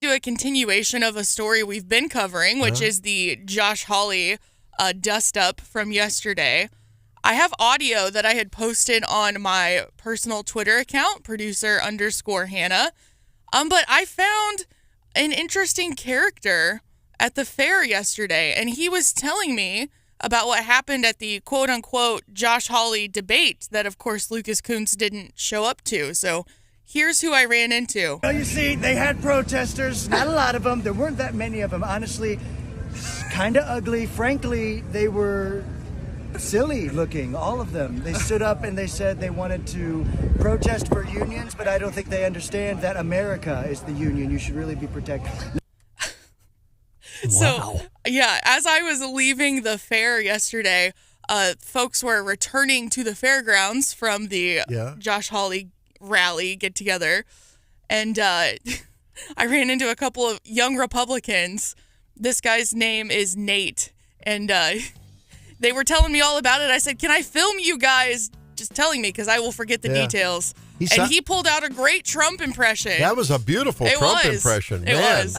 do a continuation of a story we've been covering, which is the Josh Hawley dust up from yesterday. I have audio that I had posted on my personal Twitter account, producer_Hannah. But I found an interesting character at the fair yesterday, and he was telling me about what happened at the quote-unquote Josh Hawley debate that, of course, Lucas Kuntz didn't show up to. So here's who I ran into. Well, you see, they had protesters, not a lot of them. There weren't that many of them, honestly. Kind of ugly. Frankly, they were silly looking, all of them. They stood up and they said they wanted to protest for unions, but I don't think they understand that America is the union. You should really be protected. So, yeah, as I was leaving the fair yesterday, folks were returning to the fairgrounds from the Josh Hawley rally get-together, and I ran into a couple of young Republicans. This guy's name is Nate, and they were telling me all about it. I said, can I film you guys just telling me, because I will forget the details. He pulled out a great Trump impression. That was a beautiful Trump impression. It was.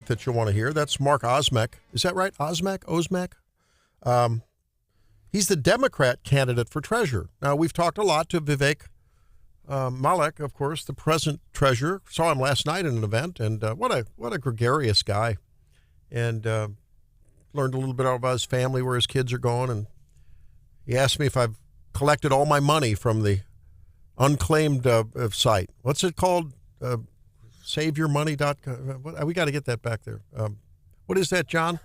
that you'll want to hear. That's Mark Osmack. Is that right? Osmack? He's the Democrat candidate for treasurer. Now, we've talked a lot to Vivek Malik, of course, the present treasurer. Saw him last night at an event, and what a gregarious guy. And learned a little bit about his family, where his kids are going, and he asked me if I've collected all my money from the unclaimed site. What's it called? SaveYourMoney.com. We got to get that back there. What is that, John?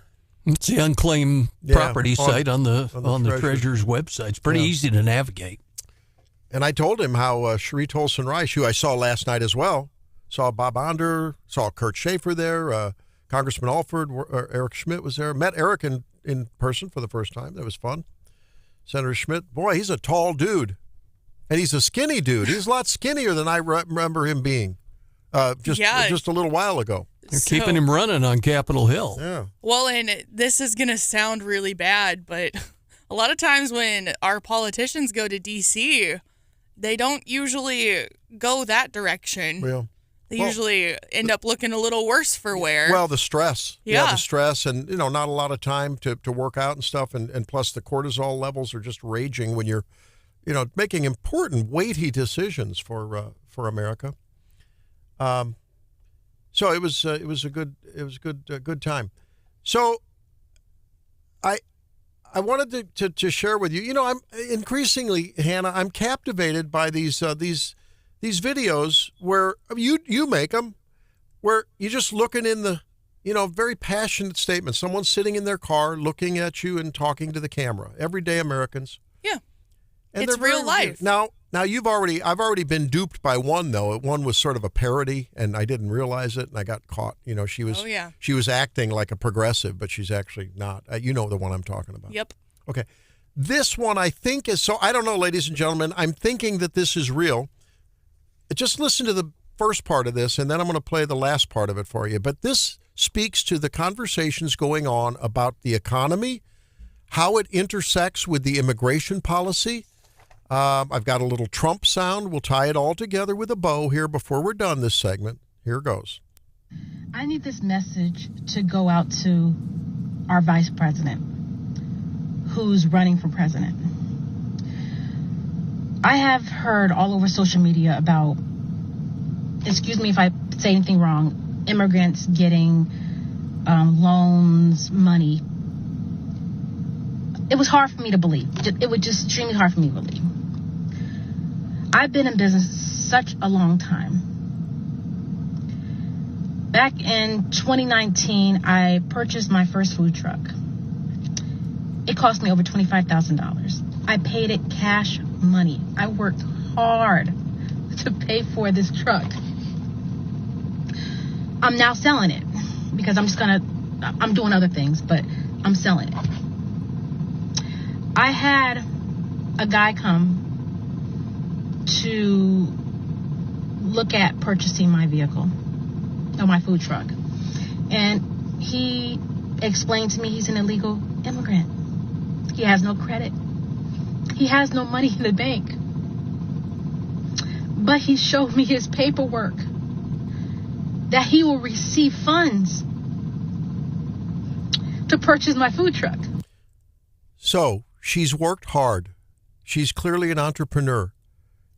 It's the unclaimed property site on the Treasurer's website. It's pretty easy to navigate. And I told him how Cherie Tolson-Rice, who I saw last night as well, saw Bob Onder, saw Kurt Schaefer there, Congressman Alford, Eric Schmidt was there. Met Eric in person for the first time. That was fun. Senator Schmidt, boy, he's a tall dude. And he's a skinny dude. He's a lot skinnier than I remember him being just a little while ago. You're keeping him running on Capitol Hill. Yeah. Well, and this is going to sound really bad, but a lot of times when our politicians go to D.C., they don't usually go that direction. Well, they usually end up looking a little worse for wear. Well, the stress. Yeah. The stress and, not a lot of time to work out and stuff. And plus the cortisol levels are just raging when you're, making important, weighty decisions for America. So it was a good time. So I wanted to share with you. I'm increasingly, Hannah, I'm captivated by these videos where you make them, where you're just looking in the very passionate statements. Someone's sitting in their car looking at you and talking to the camera. Everyday Americans. Yeah, and it's real life. Now I've already been duped by one though. One was sort of a parody, and I didn't realize it, and I got caught. She was acting like a progressive, but she's actually not. You know the one I'm talking about. Yep. Okay, this one I think is so. I don't know, ladies and gentlemen. I'm thinking that this is real. Just listen to the first part of this, and then I'm going to play the last part of it for you. But this speaks to the conversations going on about the economy, how it intersects with the immigration policy. I've got a little Trump sound. We'll tie it all together with a bow here before we're done this segment. Here goes. I need this message to go out to our vice president, who's running for president. I have heard all over social media about, excuse me if I say anything wrong, immigrants getting loans, money. It was hard for me to believe. It was just extremely hard for me to believe. I've been in business such a long time. Back in 2019, I purchased my first food truck. It cost me over $25,000. I paid it cash money. I worked hard to pay for this truck. I'm now selling it because I'm doing other things, but I'm selling it. I had a guy come to look at purchasing my vehicle, or my food truck. And he explained to me he's an illegal immigrant. He has no credit. He has no money in the bank. But he showed me his paperwork that he will receive funds to purchase my food truck. So she's worked hard. She's clearly an entrepreneur.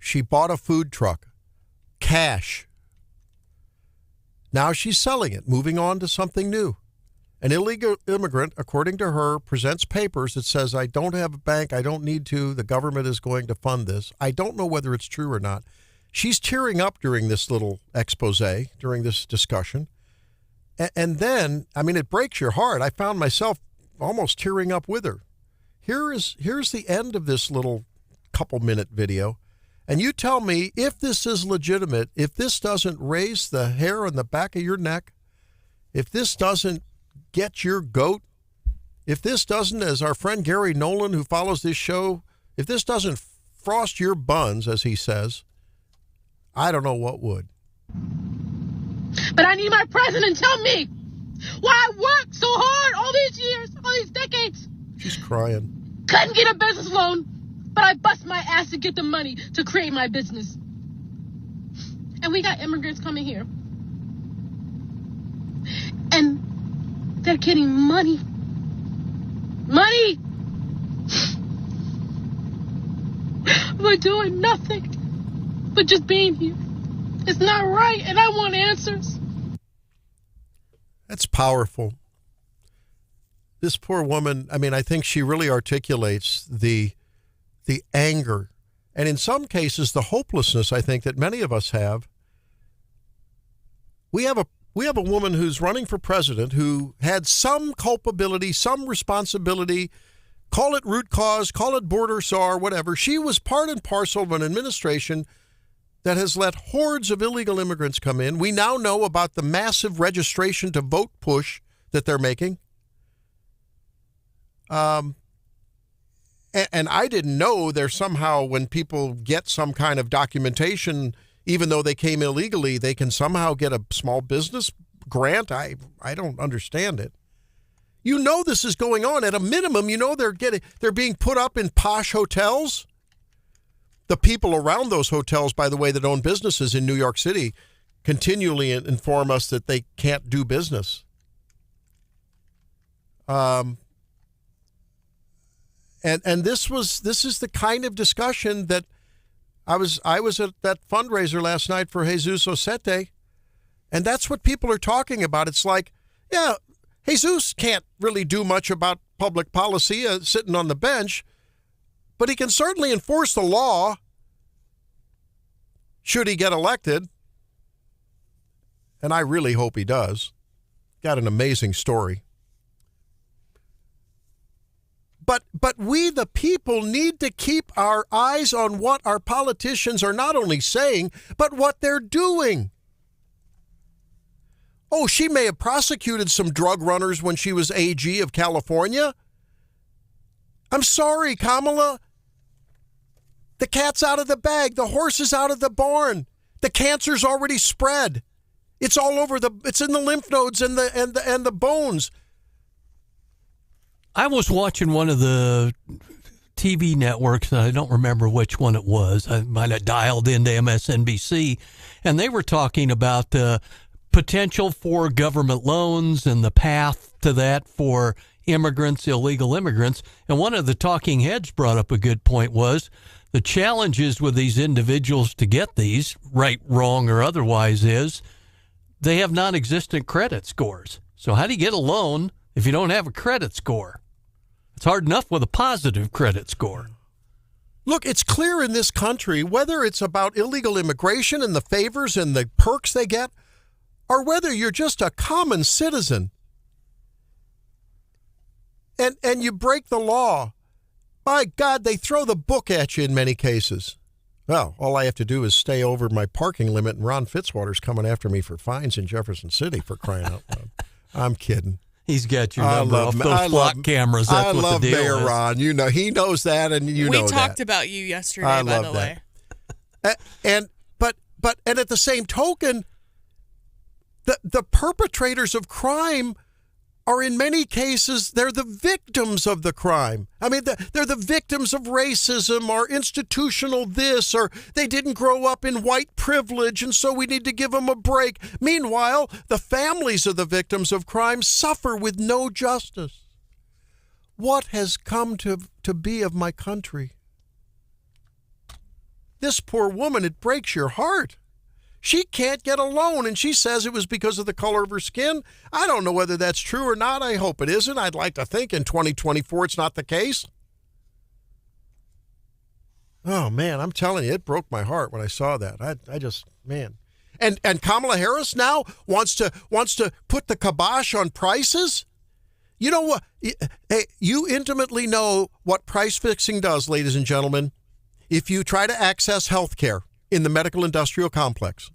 She bought a food truck, cash. Now she's selling it, moving on to something new. An illegal immigrant, according to her, presents papers that says, I don't have a bank, I don't need to, the government is going to fund this. I don't know whether it's true or not. She's tearing up during this little expose, during this discussion. And then, it breaks your heart. I found myself almost tearing up with her. Here's the end of this little couple-minute video. And you tell me if this is legitimate, if this doesn't raise the hair on the back of your neck, if this doesn't get your goat, if this doesn't, as our friend Gary Nolan, who follows this show, if this doesn't frost your buns, as he says, I don't know what would. But I need my president to tell me why I worked so hard all these years, all these decades. She's crying. Couldn't get a business loan, but I bust my ass to get the money to create my business. And we got immigrants coming here. And getting money. Money! For doing nothing but just being here. It's not right, and I want answers. That's powerful. This poor woman, I mean, I think she really articulates the anger and in some cases the hopelessness, I think, that many of us have. We have a woman who's running for president who had some culpability, some responsibility, call it root cause, call it border SAR, whatever. She was part and parcel of an administration that has let hordes of illegal immigrants come in. We now know about the massive registration to vote push that they're making. And I didn't know there's somehow when people get some kind of documentation, even though they came illegally, they can somehow get a small business grant. I don't understand it. You know this is going on. At a minimum, you know they're being put up in posh hotels. The people around those hotels, by the way, that own businesses in New York City continually inform us that they can't do business. And this is the kind of discussion that I was at that fundraiser last night for Jesus Osete, and that's what people are talking about. It's like, yeah, Jesus can't really do much about public policy sitting on the bench, but he can certainly enforce the law should he get elected, and I really hope he does. Got an amazing story. But we, the people, need to keep our eyes on what our politicians are not only saying, but what they're doing. Oh, she may have prosecuted some drug runners when she was AG of California. I'm sorry, Kamala. The cat's out of the bag. The horse is out of the barn. The cancer's already spread. It's all over it's in the lymph nodes and the bones. I was watching one of the TV networks, and I don't remember which one it was. I might have dialed into MSNBC, and they were talking about the potential for government loans and the path to that for immigrants, illegal immigrants. And one of the talking heads brought up a good point was the challenges with these individuals to get these, right, wrong, or otherwise, is they have non-existent credit scores. So how do you get a loan if you don't have a credit score? It's hard enough with a positive credit score. Look, it's clear in this country, whether it's about illegal immigration and the favors and the perks they get, or whether you're just a common citizen and you break the law, my God, they throw the book at you in many cases. Well, all I have to do is stay over my parking limit, and Ron Fitzwater's coming after me for fines in Jefferson City, for crying out loud. I'm kidding. He's got your number off those flock cameras. That's I what love the deal Mayor is. Ron. You know, he knows that, and you know that. We talked about you yesterday, by the way. But at the same token, the perpetrators of crime are in many cases, they're the victims of the crime. I mean, they're the victims of racism or institutional this, or they didn't grow up in white privilege, and so we need to give them a break. Meanwhile, the families of the victims of crime suffer with no justice. What has come to be of my country? This poor woman, it breaks your heart. She can't get a loan, and she says it was because of the color of her skin. I don't know whether that's true or not. I hope it isn't. I'd like to think in 2024 it's not the case. Oh, man, I'm telling you, it broke my heart when I saw that. I just, man. And Kamala Harris now wants to put the kibosh on prices? You know what? Hey, you intimately know what price fixing does, ladies and gentlemen, if you try to access health care in the medical industrial complex.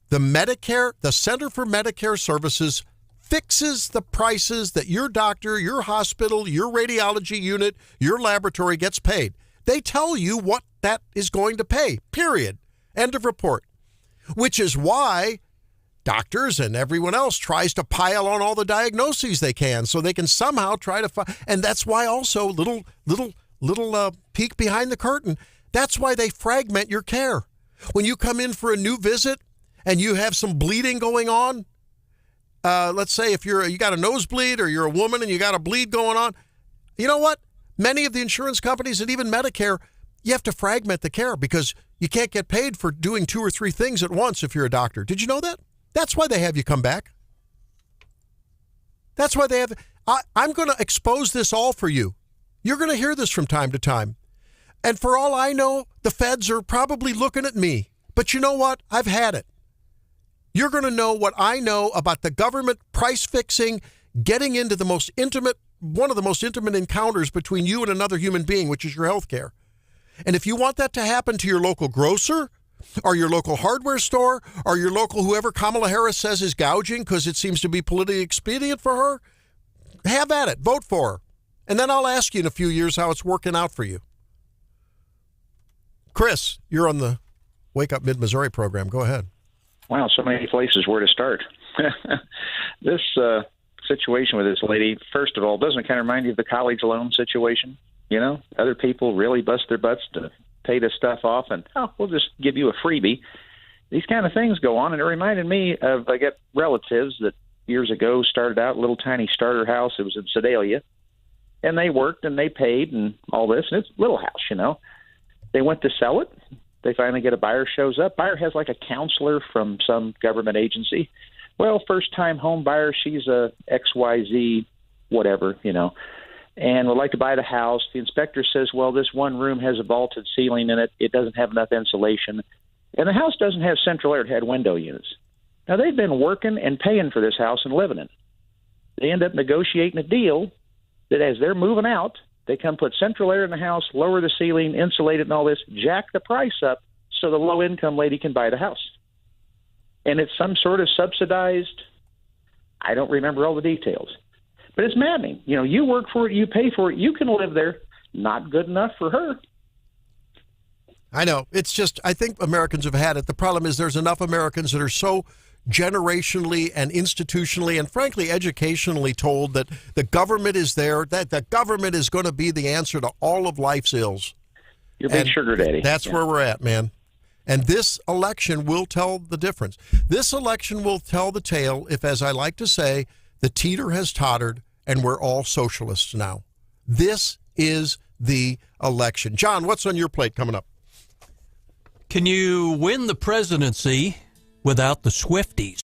The Center for Medicare Services fixes the prices that your doctor, your hospital, your radiology unit, your laboratory gets paid. They tell you what that is going to pay, period. End of report. Which is why doctors and everyone else tries to pile on all the diagnoses they can so they can somehow try to find. And that's why also, little peek behind the curtain, that's why they fragment your care. When you come in for a new visit and you have some bleeding going on, let's say if you got a nosebleed or you're a woman and you got a bleed going on, you know what? Many of the insurance companies and even Medicare, you have to fragment the care because you can't get paid for doing 2 or 3 things at once if you're a doctor. Did you know that? That's why they have you come back. That's why they have. I'm going to expose this all for you. You're going to hear this from time to time. And for all I know, the feds are probably looking at me. But you know what? I've had it. You're going to know what I know about the government price fixing, getting into the most intimate, one of the most intimate encounters between you and another human being, which is your health care. And if you want that to happen to your local grocer or your local hardware store or your local whoever Kamala Harris says is gouging because it seems to be politically expedient for her, have at it. Vote for her. And then I'll ask you in a few years how it's working out for you. Chris, you're on the Wake Up Mid-Missouri program. Go ahead. Wow, so many places where to start. This situation with this lady, first of all, doesn't it kind of remind you of the college loan situation? You know, other people really bust their butts to pay this stuff off, and, we'll just give you a freebie. These kind of things go on, and it reminded me of, I got relatives that years ago started out a little tiny starter house. It was in Sedalia, and they worked and they paid and all this, and it's a little house, you know. They went to sell it. They finally get a buyer, shows up. Buyer has like a counselor from some government agency. Well, first-time home buyer, she's a XYZ whatever, you know, and would like to buy the house. The inspector says, well, this one room has a vaulted ceiling in it. It doesn't have enough insulation. And the house doesn't have central air. It had window units. Now, they've been working and paying for this house and living in it. They end up negotiating a deal that as they're moving out, they come put central air in the house, lower the ceiling, insulate it and all this, jack the price up so the low-income lady can buy the house. And it's some sort of subsidized, I don't remember all the details. But it's maddening. You know, you work for it, you pay for it, you can live there. Not good enough for her. I know. It's just, I think Americans have had it. The problem is there's enough Americans that are so generationally and institutionally and frankly educationally told that the government is there, that the government is going to be the answer to all of life's ills. You're big sugar daddy. That's where we're at, man. And this election will tell the difference. This election will tell the tale if, as I like to say, the teeter has tottered and we're all socialists now. This is the election. John, what's on your plate coming up? Can you win the presidency without the Swifties?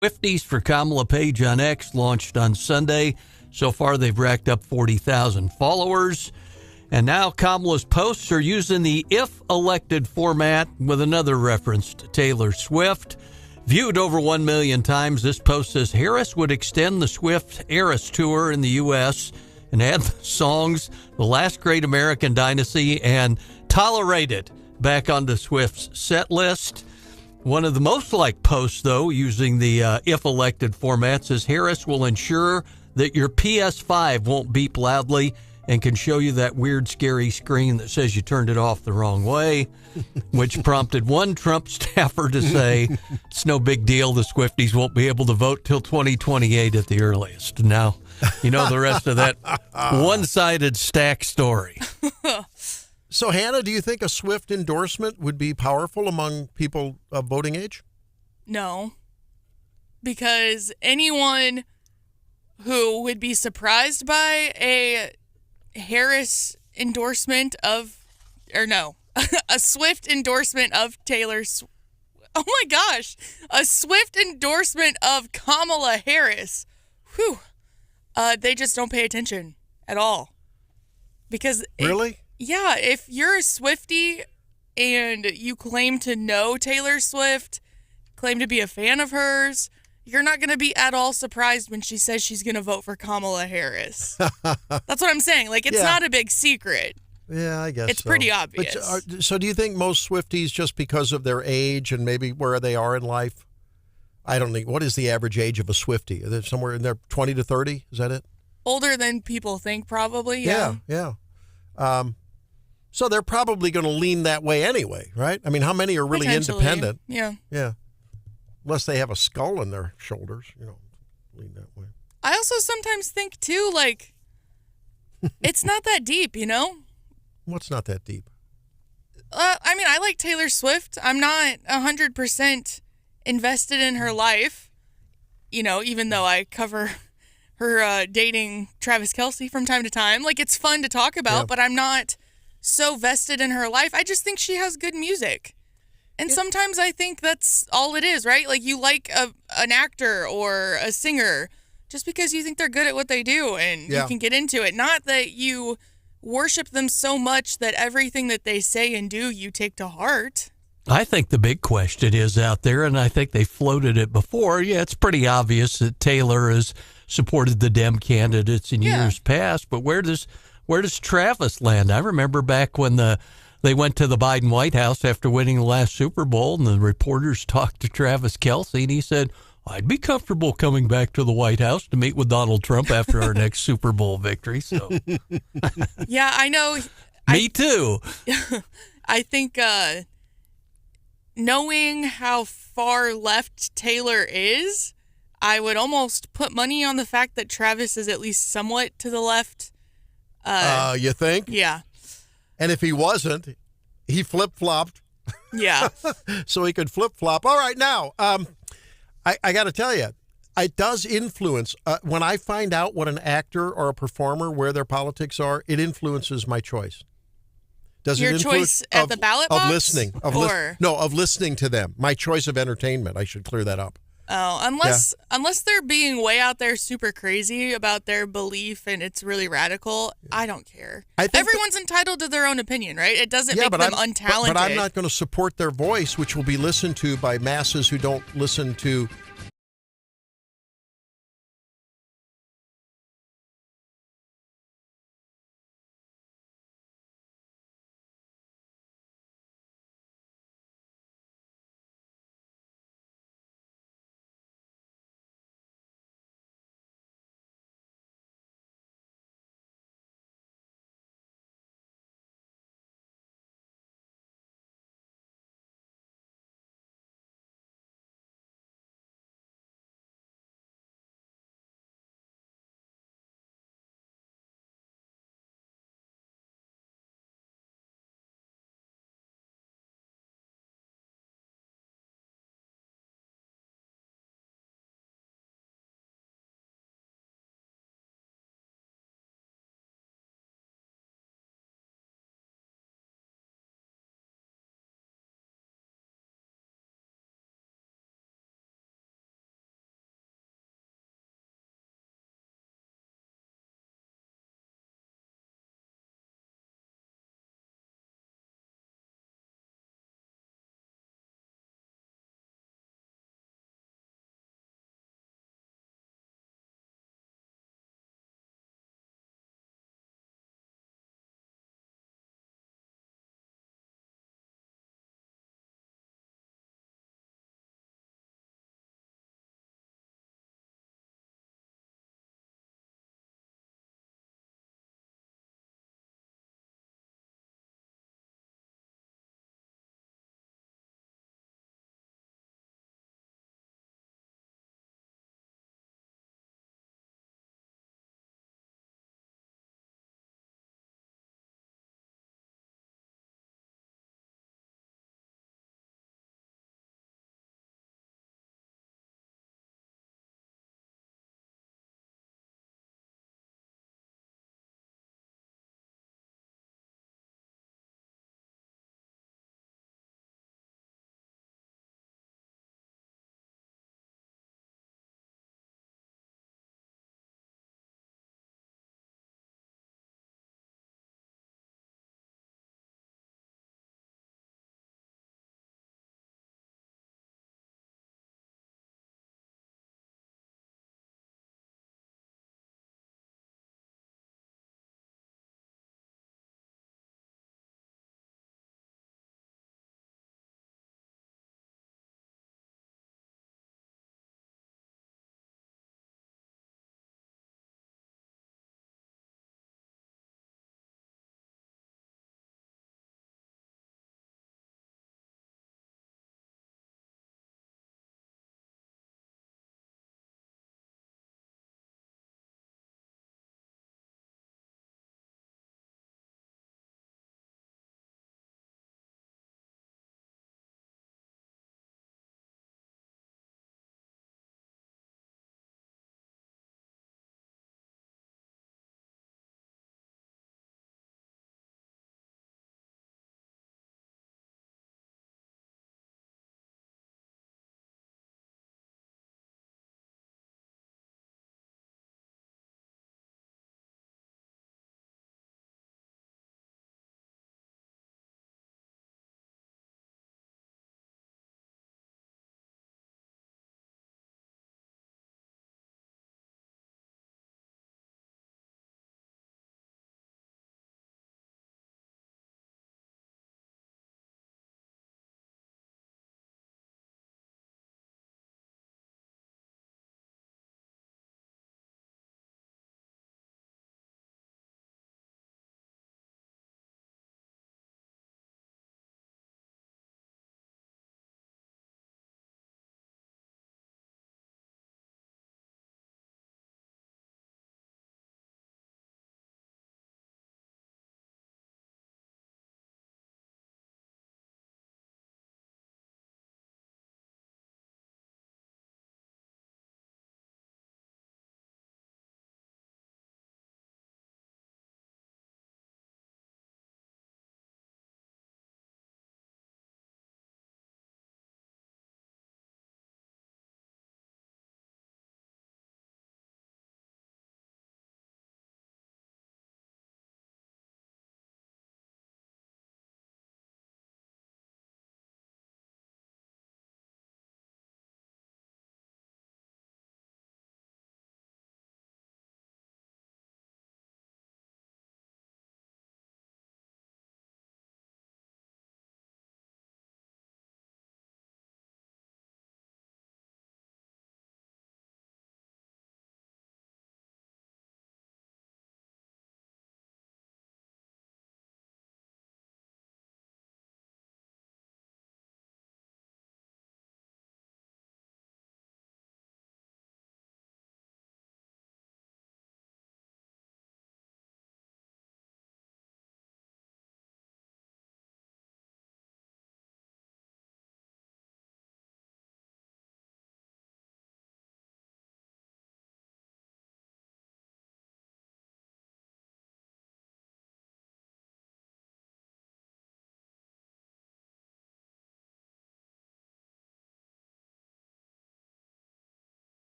Swifties for Kamala Page on X launched on Sunday. So far, they've racked up 40,000 followers. And now Kamala's posts are using the if elected format with another reference to Taylor Swift. Viewed over 1 million times, this post says Harris would extend the Swift Eras Tour in the U.S. and add the songs The Last Great American Dynasty and Tolerate It back onto Swift's set list. One of the most liked posts, though, using the if elected format says Harris will ensure that your PS5 won't beep loudly and can show you that weird, scary screen that says you turned it off the wrong way, which prompted one Trump staffer to say, it's no big deal. The Swifties won't be able to vote till 2028 at the earliest. Now, you know the rest of that one-sided stack story. So, Hannah, do you think a Swift endorsement would be powerful among people of voting age? No, because anyone who would be surprised by a Harris endorsement of, or no, a Swift endorsement of oh my gosh, a Swift endorsement of Kamala Harris. Whew. They just don't pay attention at all. Because really? Yeah, if you're a Swiftie and you claim to know Taylor Swift, claim to be a fan of hers, you're not going to be at all surprised when she says she's going to vote for Kamala Harris. That's what I'm saying. Like, it's not a big secret. Yeah, I guess it's pretty obvious. But, so do you think most Swifties, just because of their age and maybe where they are in life, I don't think, what is the average age of a Swiftie? Are they somewhere in there 20 to 30? Is that it? Older than people think, probably. Yeah. So they're probably going to lean that way anyway, right? I mean, how many are really independent? Yeah. Unless they have a skull in their shoulders, lean that way. I also sometimes think, too, like, it's not that deep, What's not that deep? I mean, I like Taylor Swift. I'm not 100% invested in her life, even though I cover her dating Travis Kelce from time to time. Like, it's fun to talk about, but I'm not so vested in her life. I just think she has good music. And sometimes I think that's all it is, right? Like, you like an actor or a singer just because you think they're good at what they do and you can get into it. Not that you worship them so much that everything that they say and do you take to heart. I think the big question is out there, and I think they floated it before. Yeah, it's pretty obvious that Taylor has supported the Dem candidates in years past, but where does Travis land? I remember back when they went to the Biden White House after winning the last Super Bowl, and the reporters talked to Travis Kelce, and he said, I'd be comfortable coming back to the White House to meet with Donald Trump after our next Super Bowl victory. So, yeah, I know. Me too. I think knowing how far left Taylor is, I would almost put money on the fact that Travis is at least somewhat to the left. You think? Yeah. And if he wasn't, he flip-flopped. Yeah. So he could flip-flop. All right, now, I got to tell you, it does influence. When I find out what an actor or a performer, where their politics are, it influences my choice. Does your it influence choice at the ballot box? Of listening. Of listening to them. My choice of entertainment. I should clear that up. Oh, unless they're being way out there super crazy about their belief and it's really radical, I don't care. Everyone's entitled to their own opinion, right? It doesn't make them untalented. But I'm not going to support their voice, which will be listened to by masses who don't listen to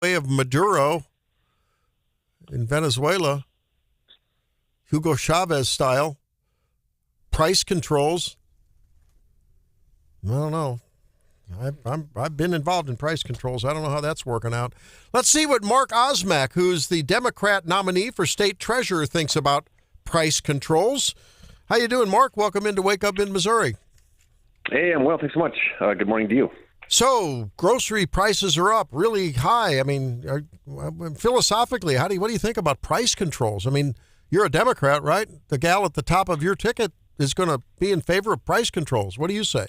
way of Maduro in Venezuela, Hugo Chavez style, price controls. I don't know. I've been involved in price controls. I don't know how that's working out. Let's see what Mark Osmack, who's the Democrat nominee for state treasurer, thinks about price controls. How you doing, Mark? Welcome into Wake Up in Missouri. Hey, I'm well. Thanks so much. Good morning to you. So, grocery prices are up really high. I mean, philosophically, what do you think about price controls? I mean, you're a Democrat, right? The gal at the top of your ticket is going to be in favor of price controls. What do you say?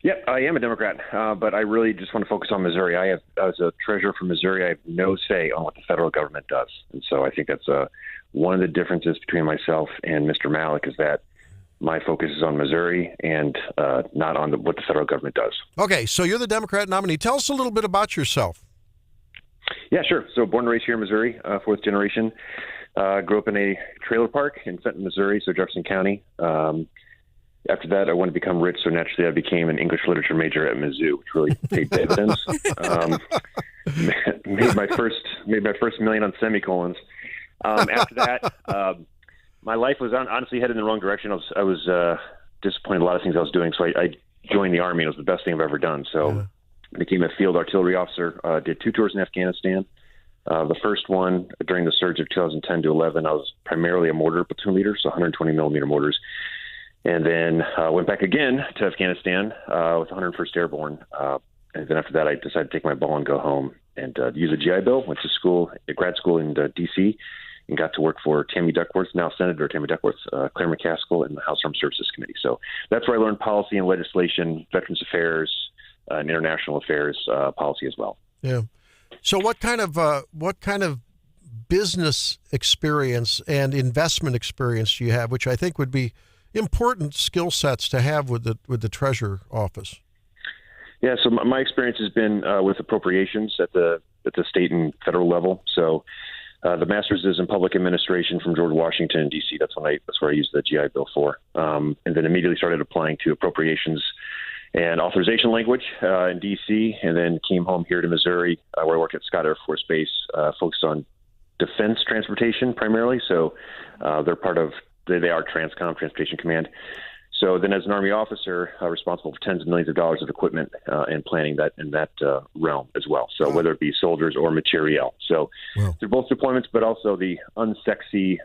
Yeah, I am a Democrat, but I really just want to focus on Missouri. As a treasurer from Missouri, I have no say on what the federal government does. And so I think that's one of the differences between myself and Mr. Malik is that my focus is on Missouri and not on what the federal government does. Okay, so you're the Democrat nominee. Tell us a little bit about yourself. Yeah, sure. So born and raised here in Missouri, fourth generation. Grew up in a trailer park in Fenton, Missouri, so Jefferson County. After that, I wanted to become rich, so naturally I became an English literature major at Mizzou, which really paid dividends. Made my first million on semicolons. After that, my life was honestly headed in the wrong direction. I was disappointed in a lot of things I was doing, so I joined the Army, and it was the best thing I've ever done. So I became a field artillery officer, did 2 tours in Afghanistan. The first one during the surge of 2010 to 11, I was primarily a mortar platoon leader, so 120 millimeter mortars. And then went back again to Afghanistan with 101st Airborne. And then after that, I decided to take my ball and go home and use a GI Bill. Went to grad school in D.C., and got to work for Tammy Duckworth, now Senator Tammy Duckworth, Claire McCaskill, in the House Armed Services Committee. So that's where I learned policy and legislation, veterans affairs, and international affairs policy as well. Yeah. So what kind of business experience and investment experience do you have, which I think would be important skill sets to have with the Treasurer office? Yeah, so my experience has been with appropriations at the state and federal level. So the master's is in public administration from George Washington in D.C. That's where I used the GI Bill for, and then immediately started applying to appropriations and authorization language in D.C. and then came home here to Missouri, where I work at Scott Air Force Base, focused on defense transportation primarily. So they're part of they are TRANSCOM, Transportation Command. So then as an Army officer, responsible for tens of millions of dollars of equipment and planning that in that realm as well. So whether it be soldiers or materiel. So they're both deployments, but also the unsexy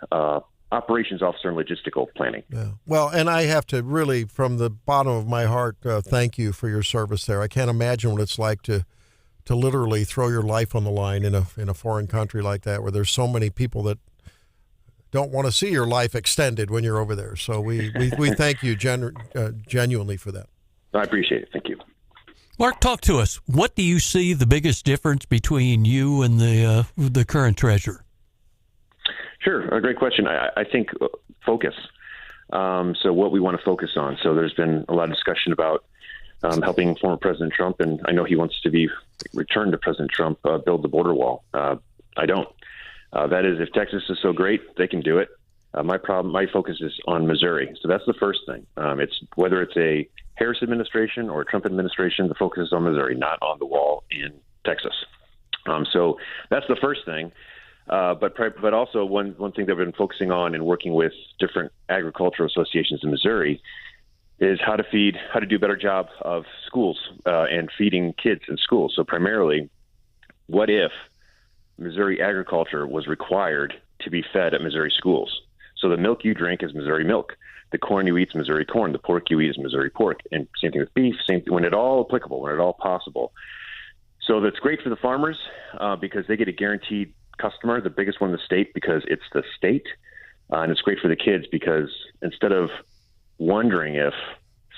operations officer and logistical planning. Yeah. Well, and I have to really, from the bottom of my heart, thank you for your service there. I can't imagine what it's like to literally throw your life on the line in a foreign country like that, where there's so many people that don't want to see your life extended when you're over there. So we thank you genuinely for that. I appreciate it. Thank you. Mark, talk to us. What do you see the biggest difference between you and the current treasurer? Sure. A great question. I think focus. So what we want to focus on. So there's been a lot of discussion about helping former President Trump, and I know he wants to be returned to President Trump, build the border wall. I don't. That is, if Texas is so great, they can do it. My focus is on Missouri. So that's the first thing. It's whether it's a Harris administration or a Trump administration, the focus is on Missouri, not on the wall in Texas. So that's the first thing. But also one thing that we've been focusing on and working with different agricultural associations in Missouri is how to do a better job of schools and feeding kids in schools. So primarily, what if Missouri agriculture was required to be fed at Missouri schools? So the milk you drink is Missouri milk. The corn you eat is Missouri corn. The pork you eat is Missouri pork. And same thing with beef, when at all applicable, when at all possible. So that's great for the farmers because they get a guaranteed customer, the biggest one in the state, because it's the state. And it's great for the kids because instead of wondering if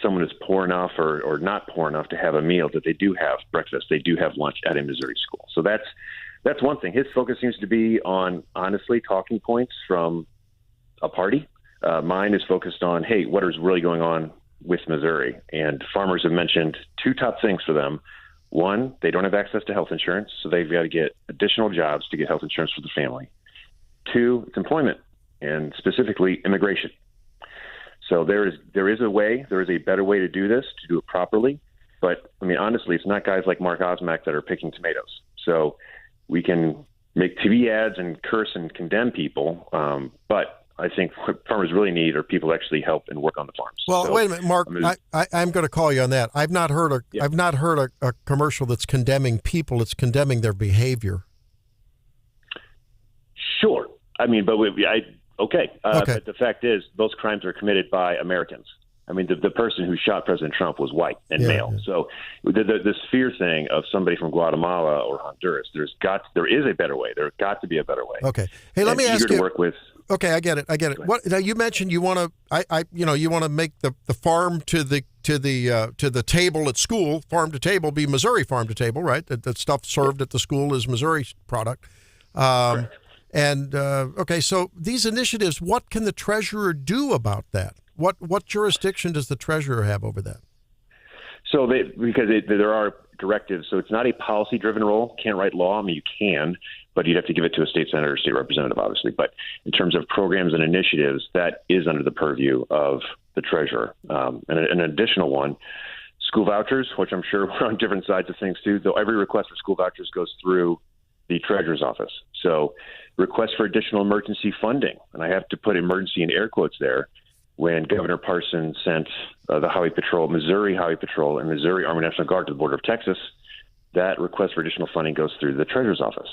someone is poor enough or not poor enough to have a meal, that they do have breakfast, they do have lunch at a Missouri school. So that's one thing. His focus seems to be on, honestly, talking points from a party. Mine is focused on, hey, what is really going on with Missouri? And farmers have mentioned 2 top things for them. One, they don't have access to health insurance, so they've got to get additional jobs to get health insurance for the family. 2, it's employment, and specifically immigration. So there is a better way to do this, to do it properly. But I mean, honestly, it's not guys like Mark Osmack that are picking tomatoes. So we can make TV ads and curse and condemn people, but I think what farmers really need are people to actually help and work on the farms. Well, So, wait a minute, Mark. I'm going to call you on that. I've not heard a commercial that's condemning people. It's condemning their behavior. Sure. I mean, but okay. But the fact is, those crimes are committed by Americans. I mean, the person who shot President Trump was white and male. Yeah. So this fear thing of somebody from Guatemala or Honduras, there is a better way. There's got to be a better way. Okay. Hey, let me ask you. To work with. Okay, I get it. What now? You mentioned you want to, you want to make the farm to the table at school, farm to table, be Missouri farm to table, right? That stuff served at the school is Missouri product. And okay, so these initiatives, what can the treasurer do about that? What jurisdiction does the treasurer have over that? So there are directives, so it's not a policy-driven role. Can't write law. I mean, you can, but you'd have to give it to a state senator or state representative, obviously. But in terms of programs and initiatives, that is under the purview of the treasurer. And an additional one, school vouchers, which I'm sure we're on different sides of things too. Though every request for school vouchers goes through the treasurer's office. So requests for additional emergency funding, and I have to put emergency in air quotes there. When Governor Parson sent the Highway Patrol, Missouri Highway Patrol, and Missouri Army National Guard to the border of Texas, that request for additional funding goes through the treasurer's office.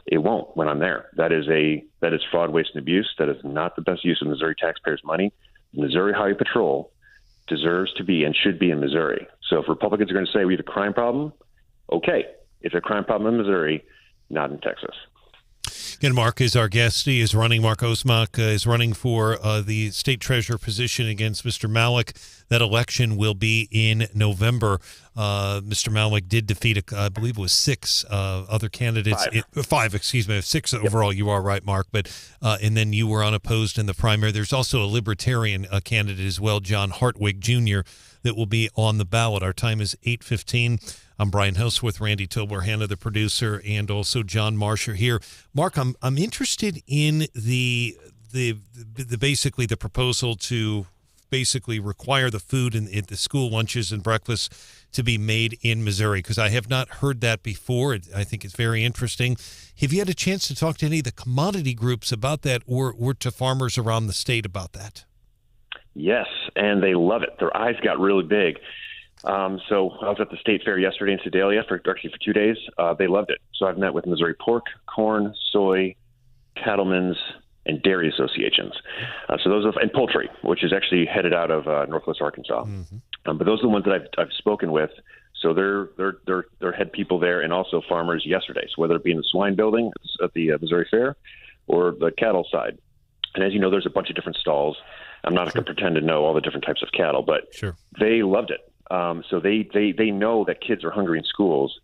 It won't when I'm there. That is fraud, waste, and abuse. That is not the best use of Missouri taxpayers' money. Missouri Highway Patrol deserves to be and should be in Missouri. So if Republicans are going to say we have a crime problem, okay, it's a crime problem in Missouri, not in Texas. And Mark is our guest. He is running. Mark Osmack is running for the state treasurer position against Mr. Malik. That election will be in November. Mr. Malik did defeat, I believe it was 6 other candidates. Five, 6 overall. You are right, Mark. But and then you were unopposed in the primary. There's also a libertarian candidate as well, John Hartwig Jr., that will be on the ballot. Our time is 8:15. I'm Brian Hauswirth, Randy Tobler, Hannah, the producer, and also John Marsh are here. Mark, I'm interested in the basically the proposal to basically require the food in the school lunches and breakfasts to be made in Missouri, because I have not heard that before. I think it's very interesting. Have you had a chance to talk to any of the commodity groups about that, or to farmers around the state about that? Yes, and they love it. Their eyes got really big. So I was at the state fair yesterday in Sedalia for 2 days. They loved it. So I've met with Missouri pork, corn, soy, cattlemen's, and dairy associations. So those and poultry, which is actually headed out of Northwest Arkansas. Mm-hmm. But those are the ones that I've spoken with. So they're head people there, and also farmers yesterday. So whether it be in the swine building at the Missouri Fair or the cattle side. And as you know, there's a bunch of different stalls. I'm not going to pretend to know all the different types of cattle, but they loved it. So they know that kids are hungry in schools.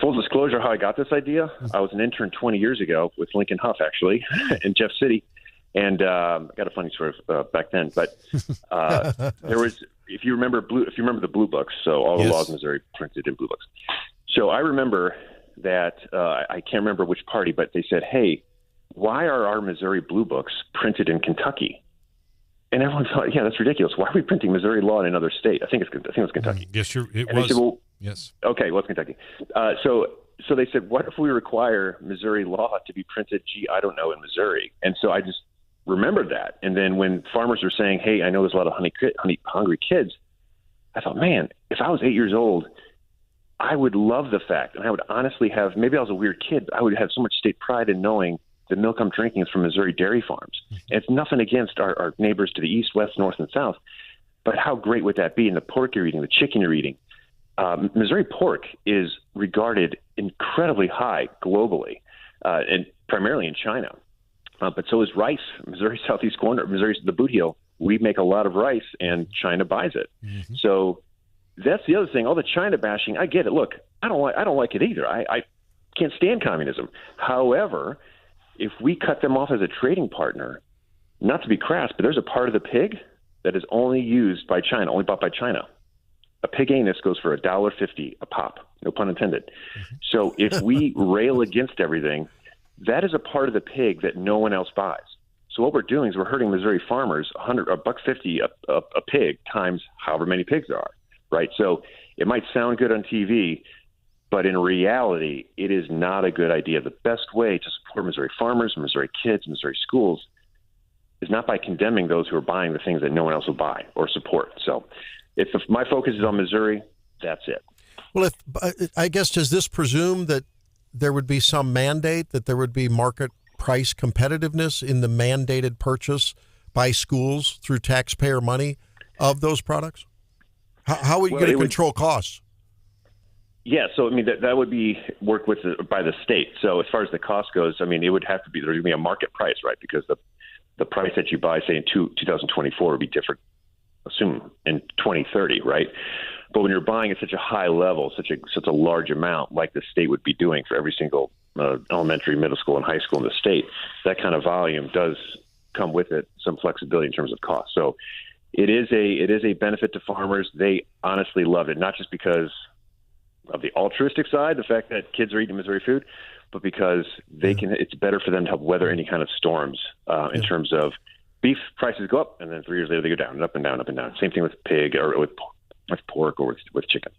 Full disclosure, how I got this idea, I was an intern 20 years ago with Lincoln Huff, actually, in Jeff City. And I got a funny story back then. But there was, if you remember the Blue Books, so all the laws in Missouri printed in Blue Books. So I remember that, I can't remember which party, but they said, hey, why are our Missouri Blue Books printed in Kentucky? And everyone thought, yeah, that's ridiculous. Why are we printing Missouri law in another state? I think it's Kentucky. Yes, sure. It and was. They said, well, yes. Okay, well, it's Kentucky. So they said, what if we require Missouri law to be printed, I don't know, in Missouri? And so I just remembered that. And then when farmers were saying, hey, I know there's a lot of hungry kids, I thought, man, if I was 8 years old, I would love the fact, and I would honestly have, maybe I was a weird kid, but I would have so much state pride in knowing the milk I'm drinking is from Missouri dairy farms. And it's nothing against our neighbors to the east, west, north, and south. But how great would that be? And the pork you're eating, the chicken you're eating. Missouri pork is regarded incredibly high globally, and primarily in China. But so is rice. Missouri southeast corner, Missouri's the boot heel. We make a lot of rice, and China buys it. Mm-hmm. So that's the other thing. All the China bashing, I get it. Look, I don't like it either. I can't stand communism. However, if we cut them off as a trading partner, not to be crass, but there's a part of the pig that is only used by China, only bought by China. A pig anus goes for $1.50 a pop, no pun intended. Mm-hmm. So if we rail against everything, that is a part of the pig that no one else buys. So what we're doing is we're hurting Missouri farmers $1.50 a pig times however many pigs there are, right? So it might sound good on TV, But in reality, it is not a good idea. The best way to support Missouri farmers, Missouri kids, Missouri schools is not by condemning those who are buying the things that no one else will buy or support. So if my focus is on Missouri, that's it. Well, I guess, does this presume that there would be some mandate, that there would be market price competitiveness in the mandated purchase by schools through taxpayer money of those products? How are you going to control costs? Yeah, so I mean that would be worked with by the state. So as far as the cost goes, I mean it would have to be, there would be a market price, right? Because the price that you buy, say in 2024, would be different, assume in 2030, right? But when you're buying at such a high level, such a large amount, like the state would be doing for every single elementary, middle school, and high school in the state, that kind of volume does come with it some flexibility in terms of cost. So it is a benefit to farmers. They honestly love it, not just because of the altruistic side, the fact that kids are eating Missouri food, but because it's better for them to help weather any kind of storms in terms of beef prices go up and then 3 years later they go down and up and down, up and down. Same thing with pig or with pork or with chicken.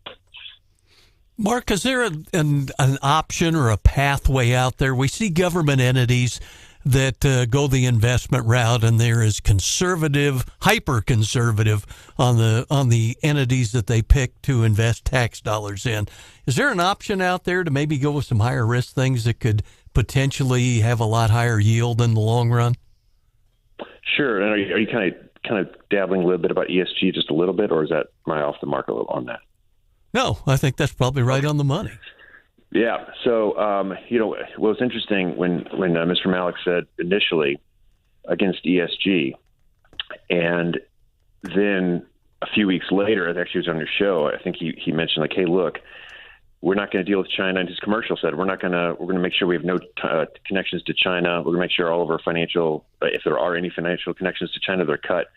Mark, is there an option or a pathway out there? We see government entities that go the investment route, and there is conservative, hyper conservative on the entities that they pick to invest tax dollars in. Is there an option out there to maybe go with some higher risk things that could potentially have a lot higher yield in the long run? Sure. And are you kind of dabbling a little bit about ESG just a little bit, or is that my off the mark a little on that? No, I think that's probably right on the money. Yeah. So, what was interesting when Mr. Malik said initially against ESG, and then a few weeks later, I actually was on your show, I think he mentioned like, hey, look, we're not going to deal with China. And his commercial said, we're going to make sure we have no connections to China. We're going to make sure all of our financial, if there are any financial connections to China, they're cut.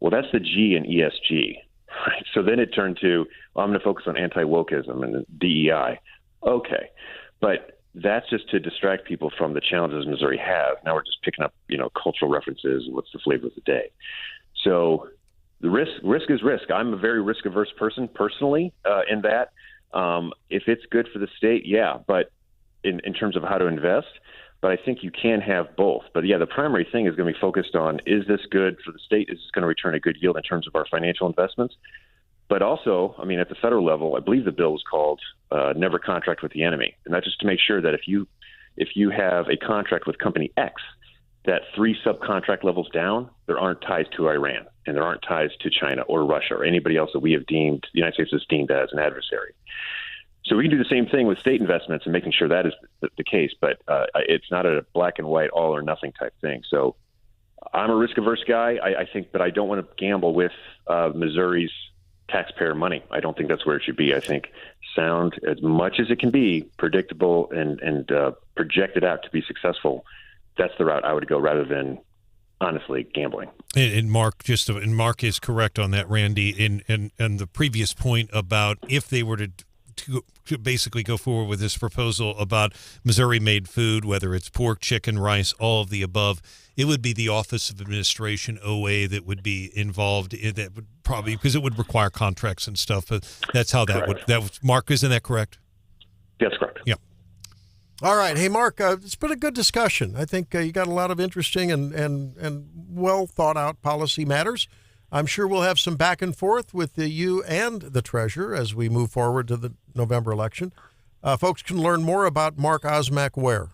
Well, that's the G in ESG. Right. So then it turned to, well, I'm going to focus on anti-wokeism and DEI. Okay. But that's just to distract people from the challenges Missouri has. Now we're just picking up, cultural references and what's the flavor of the day. So the risk is risk. I'm a very risk-averse person personally in that. If it's good for the state, yeah, but in terms of how to invest, but I think you can have both. But yeah, the primary thing is going to be focused on, is this good for the state? Is this going to return a good yield in terms of our financial investments? But also, I mean, at the federal level, I believe the bill is called Never Contract with the Enemy. And that's just to make sure that if you have a contract with company X, that 3 subcontract levels down, there aren't ties to Iran and there aren't ties to China or Russia or anybody else that we have deemed, the United States has deemed as an adversary. So we can do the same thing with state investments and making sure that is the case, but it's not a black and white, all or nothing type thing. So I'm a risk-averse guy, I think, but I don't want to gamble with Missouri's taxpayer money. I don't think that's where it should be. I think sound, as much as it can be, predictable and projected out to be successful, that's the route I would go rather than, honestly, gambling. And Mark is correct on that, Randy. And the previous point about if they were to basically go forward with this proposal about Missouri-made food, whether it's pork, chicken, rice, all of the above, it would be the Office of Administration, OA, that would be involved. That would probably, because it would require contracts and stuff. But that's how that correct. would. Mark, isn't that correct? That's correct. Yeah. All right. Hey, Mark, it's been a good discussion. I think you got a lot of interesting and well thought out policy matters. I'm sure we'll have some back and forth with you and the treasurer as we move forward to the November election. Folks can learn more about Mark Osmack where?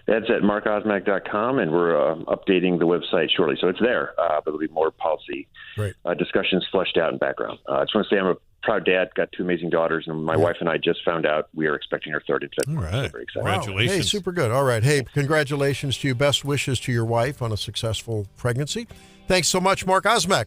That's at markosmack.com, and we're updating the website shortly. So it's there, but there'll be more policy discussions fleshed out in background. I just want to say I'm a proud dad, got 2 amazing daughters, and my wife and I just found out we are expecting our 3rd in February. All right. So very excited. Congratulations. Hey, super good. All right. Hey, congratulations to you. Best wishes to your wife on a successful pregnancy. Thanks so much, Mark Osmack.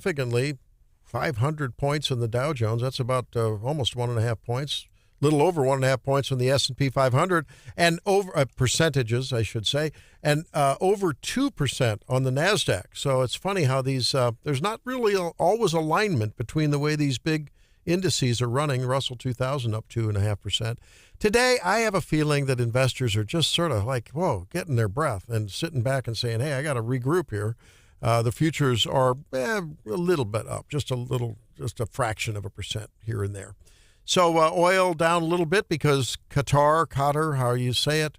significantly, 500 points in the Dow Jones. That's about almost 1.5 points, little over 1.5 points on the S&P 500, and over percentages, I should say, and over 2% on the Nasdaq. So it's funny how these there's not really always alignment between the way these big indices are running. Russell 2000 up 2.5%. Today, I have a feeling that investors are just sort of like, whoa, getting their breath and sitting back and saying, hey, I got to regroup here. The futures are a little bit up, just a fraction of a percent here and there. So oil down a little bit because Qatar, how you say it,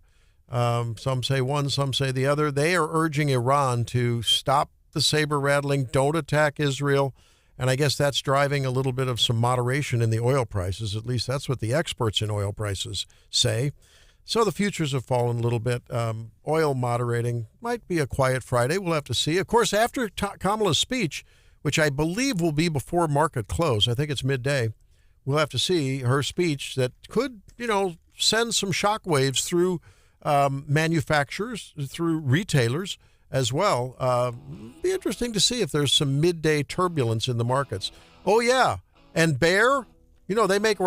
some say one, some say the other. They are urging Iran to stop the saber rattling, don't attack Israel. And I guess that's driving a little bit of some moderation in the oil prices. At least that's what the experts in oil prices say. So the futures have fallen a little bit. Oil moderating. Might be a quiet Friday. We'll have to see. Of course, after Kamala's speech, which I believe will be before market close, I think it's midday, we'll have to see her speech that could, send some shockwaves through manufacturers, through retailers as well. Be interesting to see if there's some midday turbulence in the markets. Oh, yeah. And Bayer, they make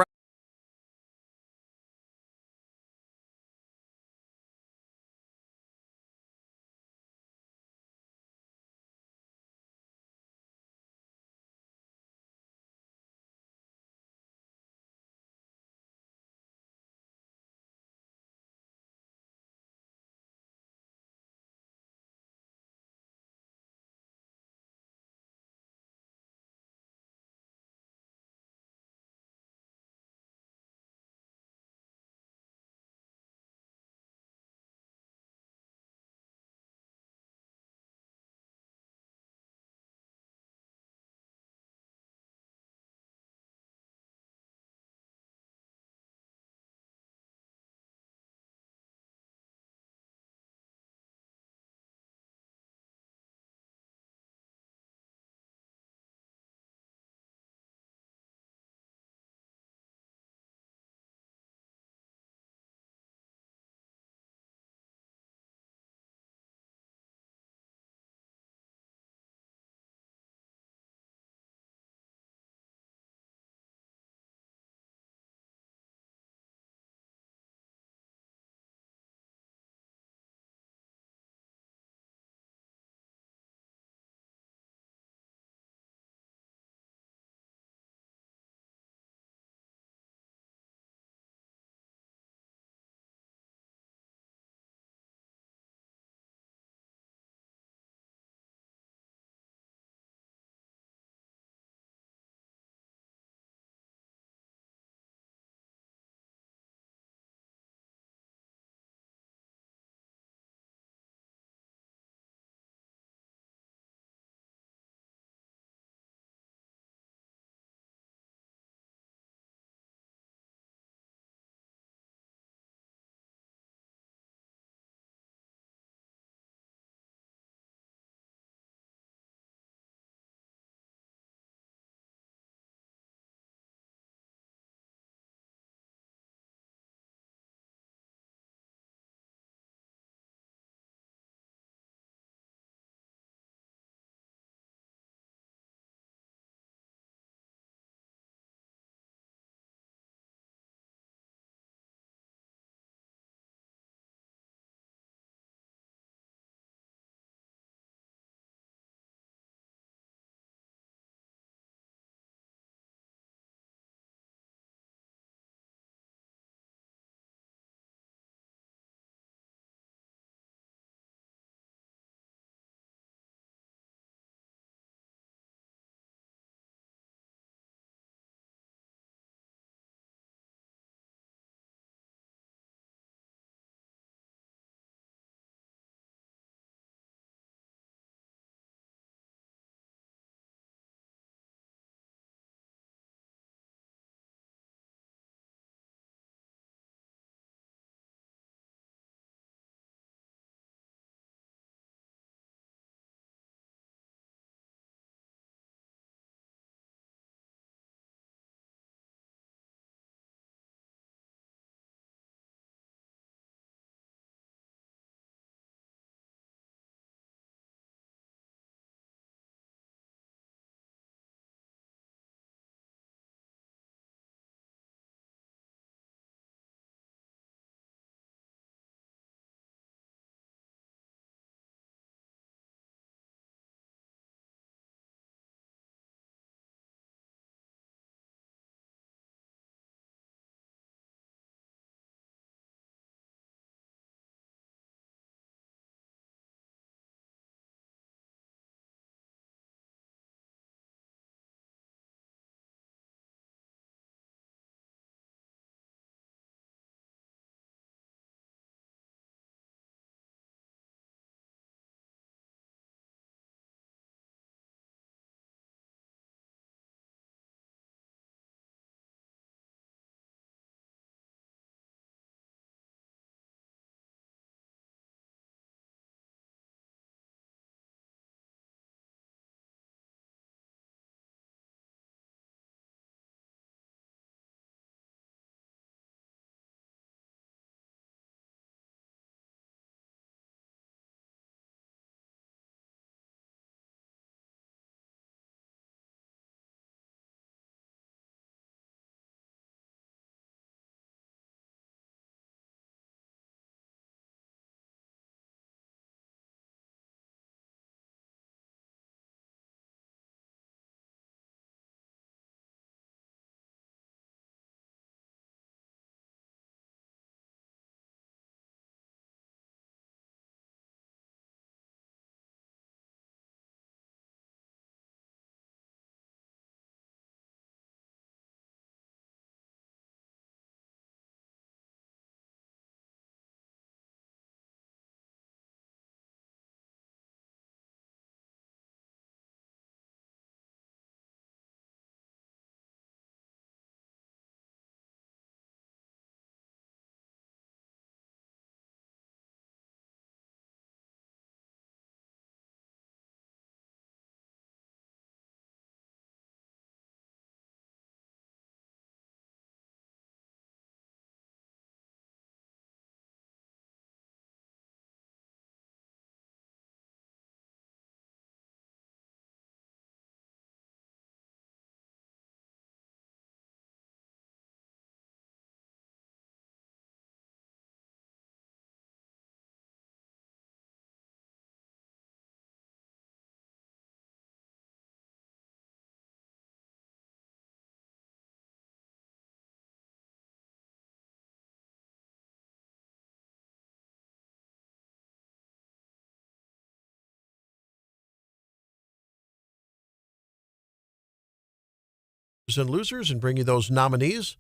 and losers and bring you those nominees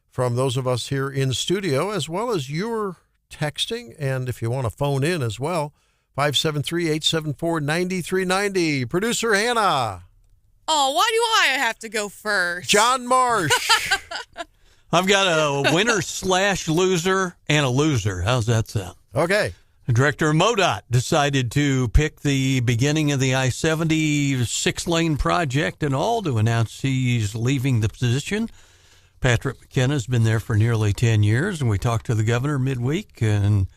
from those of us here in studio, as well as your texting. And if you want to phone in as well, 573-874-9390. Producer Hannah. Oh, why do I have to go first? John Marsh. I've got a winner/loser and a loser. How's that sound? Okay. Director MoDOT decided to pick the beginning of the I-70 6-lane project and all to announce he's leaving the position. Patrick McKenna has been there for nearly 10 years, and we talked to the governor midweek, and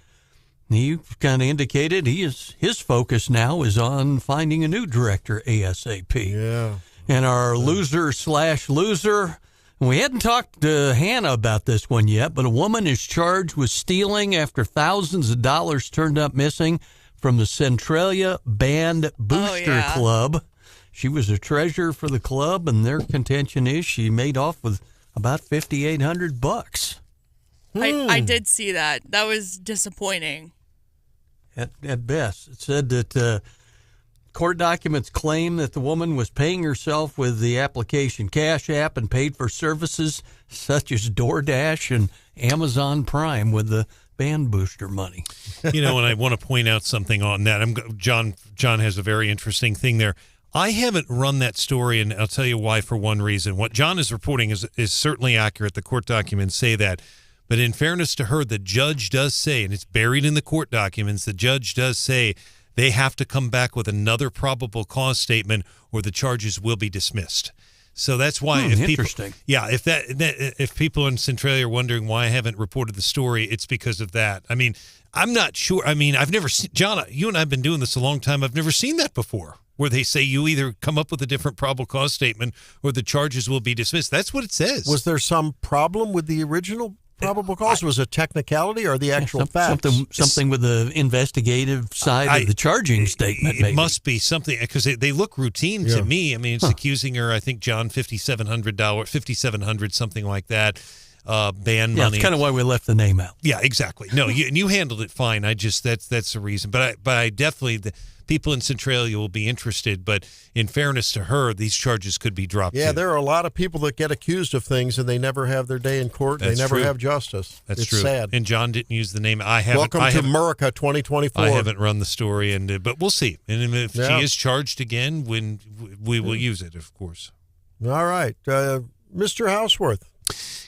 he kind of indicated his focus now is on finding a new director ASAP. Yeah. And our loser/loser, we hadn't talked to Hannah about this one yet, but a woman is charged with stealing after thousands of dollars turned up missing from the Centralia Band Booster Club. She was a treasurer for the club, and their contention is she made off with about $5,800. I did see that. That was disappointing. At best. It said that court documents claim that the woman was paying herself with the application Cash App and paid for services such as DoorDash and Amazon Prime with the band booster money. And I want to point out something on that. John has a very interesting thing there. I haven't run that story, and I'll tell you why for one reason. What John is reporting is certainly accurate. The court documents say that. But in fairness to her, the judge does say, and it's buried in the court documents, the judge does say they have to come back with another probable cause statement or the charges will be dismissed. So that's why interesting. If people in Centralia are wondering why I haven't reported the story, it's because of that. I mean, I'm not sure. I mean, I've never seen, John, you and I have been doing this a long time. I've never seen that before, where they say you either come up with a different probable cause statement or the charges will be dismissed. That's what it says. Was there some problem with the original probable cause? Was it technicality or the actual facts? Something with the investigative side of the charging statement. It must be something, because they look routine to me. I mean, it's accusing her, I think, John, $5,700, something like that. Band money. That's kind of why we left the name out. Yeah, exactly. No, you handled it fine. That's the reason. But I definitely, the people in Centralia will be interested. But in fairness to her, these charges could be dropped. Yeah, too. there are a lot of people that get accused of things and they never have their day in court. They never have justice. That's it's true. Sad. And John didn't use the name. Welcome to America 2024. I haven't run the story, but we'll see. And if she is charged again, when we will use it, of course. All right, Mr. Hauswirth.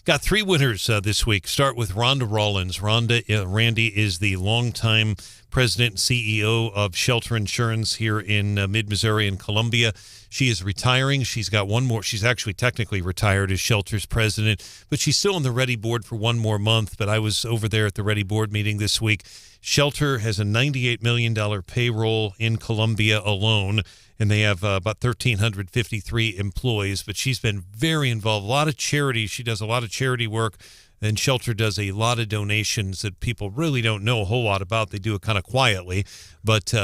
Got 3 winners this week. Start with Rhonda Rollins. Randy is the longtime president and CEO of Shelter Insurance here in mid-Missouri and Columbia. She is retiring. She's got one more. She's actually technically retired as Shelter's president, but she's still on the Ready Board for one more month. But I was over there at the Ready Board meeting this week. Shelter has a $98 million payroll in Columbia alone, and they have about 1,353 employees. But she's been very involved. A lot of charity. She does a lot of charity work, and Shelter does a lot of donations that people really don't know a whole lot about. They do it kind of quietly, but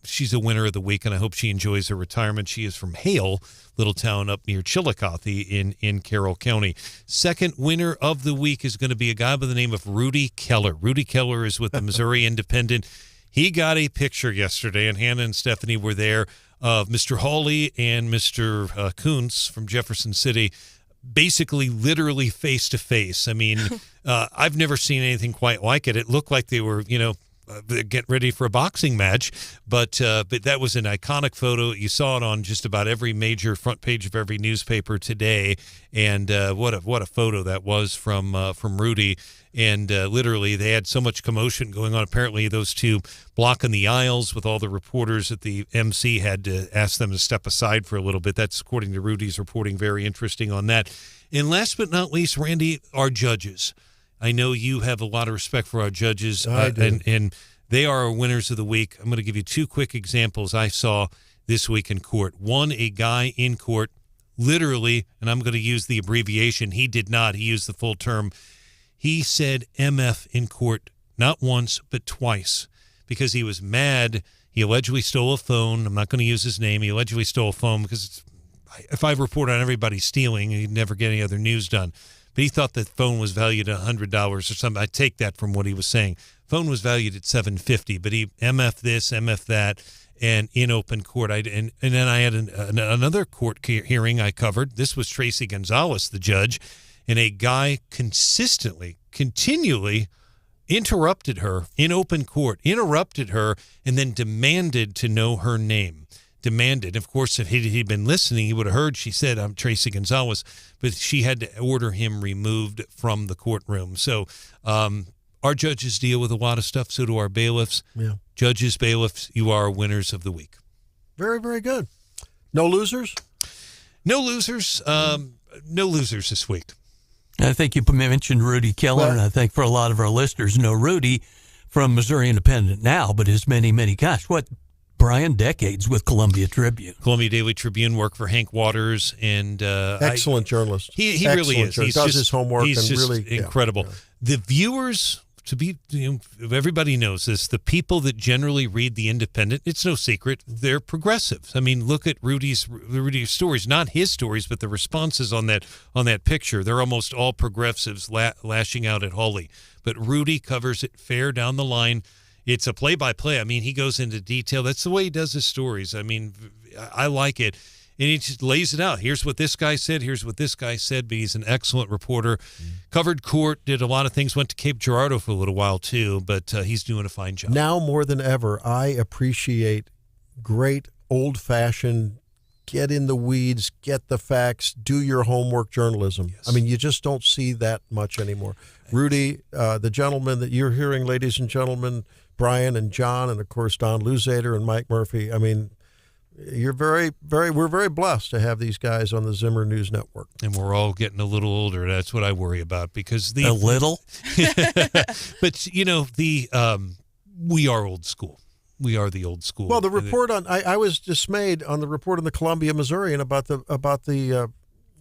she's a winner of the week, and I hope she enjoys her retirement. She is from Hale, little town up near Chillicothe in Carroll County. Second winner of the week is going to be a guy by the name of Rudy Keller. Rudy Keller is with the Missouri Independent. He got a picture yesterday, and Hannah and Stephanie were there, of Mr. Hawley and Mr. Kuntz from Jefferson City, basically literally face to face. I mean, I've never seen anything quite like it. It looked like they were, get ready for a boxing match, but that was an iconic photo. You saw it on just about every major front page of every newspaper today, and what a photo that was from Rudy. And literally, they had so much commotion going on. Apparently, those two blocking the aisles with all the reporters at the MC had to ask them to step aside for a little bit. That's according to Rudy's reporting. Very interesting on that. And last but not least, Randy, our judges. I know you have a lot of respect for our judges, and they are our winners of the week. I'm going to give you 2 quick examples I saw this week in court. One, a guy in court, literally, and I'm going to use the abbreviation. He did not. He used the full term. He said MF in court not once but twice because he was mad. He allegedly stole a phone. I'm not going to use his name. He allegedly stole a phone because if I report on everybody stealing, he'd never get any other news done. But he thought the phone was valued at $100 or something. I take that from what he was saying. Phone was valued at $750, but he MF this, MF that, and in open court. And then I had another court hearing I covered. This was Tracy Gonzalez, the judge, and a guy continually interrupted her in open court, and then demanded to know her name. Demanded. Of course, if he'd been listening, he would have heard she said, "I'm Tracy Gonzalez," but she had to order him removed from the courtroom. So our judges deal with a lot of stuff. So do our bailiffs. Yeah. Judges, bailiffs, you are winners of the week. Very, very good. No losers? No losers. No losers this week. I think you mentioned Rudy Keller, and I think for a lot of our listeners know Rudy from Missouri Independent now, but his many, Brian, decades with Columbia Tribune. Columbia Daily Tribune, worked for Hank Waters, and excellent journalist. He really is. He does his homework. He's and just really incredible. Yeah. The viewers, everybody knows this, the people that generally read the Independent, it's no secret, they're progressives. I mean, look at Rudy's stories, not his stories, but the responses on that picture. They're almost all progressives lashing out at Hawley. But Rudy covers it fair down the line. It's a play-by-play. I mean, he goes into detail. That's the way he does his stories. I mean, I like it. And he just lays it out. Here's what this guy said. Here's what this guy said. But he's an excellent reporter. Covered court, did a lot of things. Went to Cape Girardeau for a little while, too. But he's doing a fine job. Now more than ever, I appreciate great old-fashioned, get in the weeds, get the facts, do your homework journalism. Yes. I mean, you just don't see that much anymore. Rudy, the gentleman that you're hearing, ladies and gentlemen, Brian and John, and, of course, Don Luzader and Mike Murphy. I mean, we're very blessed to have these guys on the Zimmer News Network. And we're all getting a little older. That's what I worry about because a little. But we are old school. We are the old school. Well, the report on I was dismayed on the report on the Columbia Missourian about the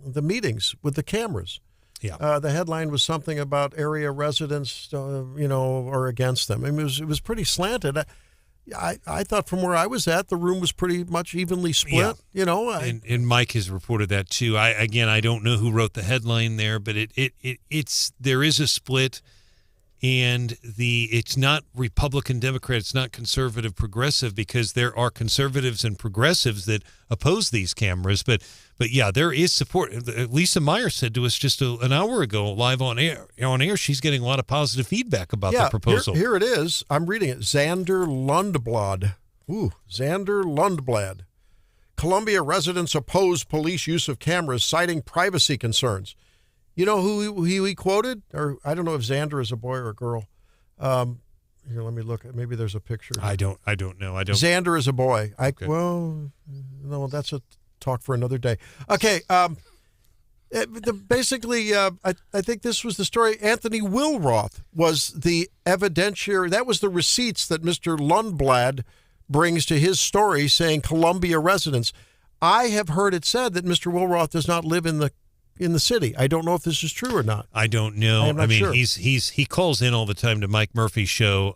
meetings with the cameras. Yeah. The headline was something about area residents, are against them. I mean, it was pretty slanted. I thought from where I was at, the room was pretty much evenly split. Yeah. And Mike has reported that too. I don't know who wrote the headline there, but there is a split, and it's not Republican Democrat, it's not conservative progressive, because there are conservatives and progressives that oppose these cameras. But yeah, there is support. Lisa Meyer said to us just an hour ago, live on air. She's getting a lot of positive feedback about the proposal. Here it is. I'm reading it. Xander Lundblad. Xander Lundblad. Columbia residents oppose police use of cameras, citing privacy concerns. You know who he quoted? Or I don't know if Xander is a boy or a girl. Here, let me look. Maybe there's a picture. I don't know. Xander is a boy. Okay. Well, no, that's a talk for another day. Okay. Basically, I think this was the story. Anthony Wilroth was the evidentiary. That was the receipts that Mr. Lundblad brings to his story, saying Columbia residents. I have heard it said that Mr. Wilroth does not live in the city. I don't know if this is true or not. I don't know. I'm not sure. He calls in all the time to Mike Murphy's show,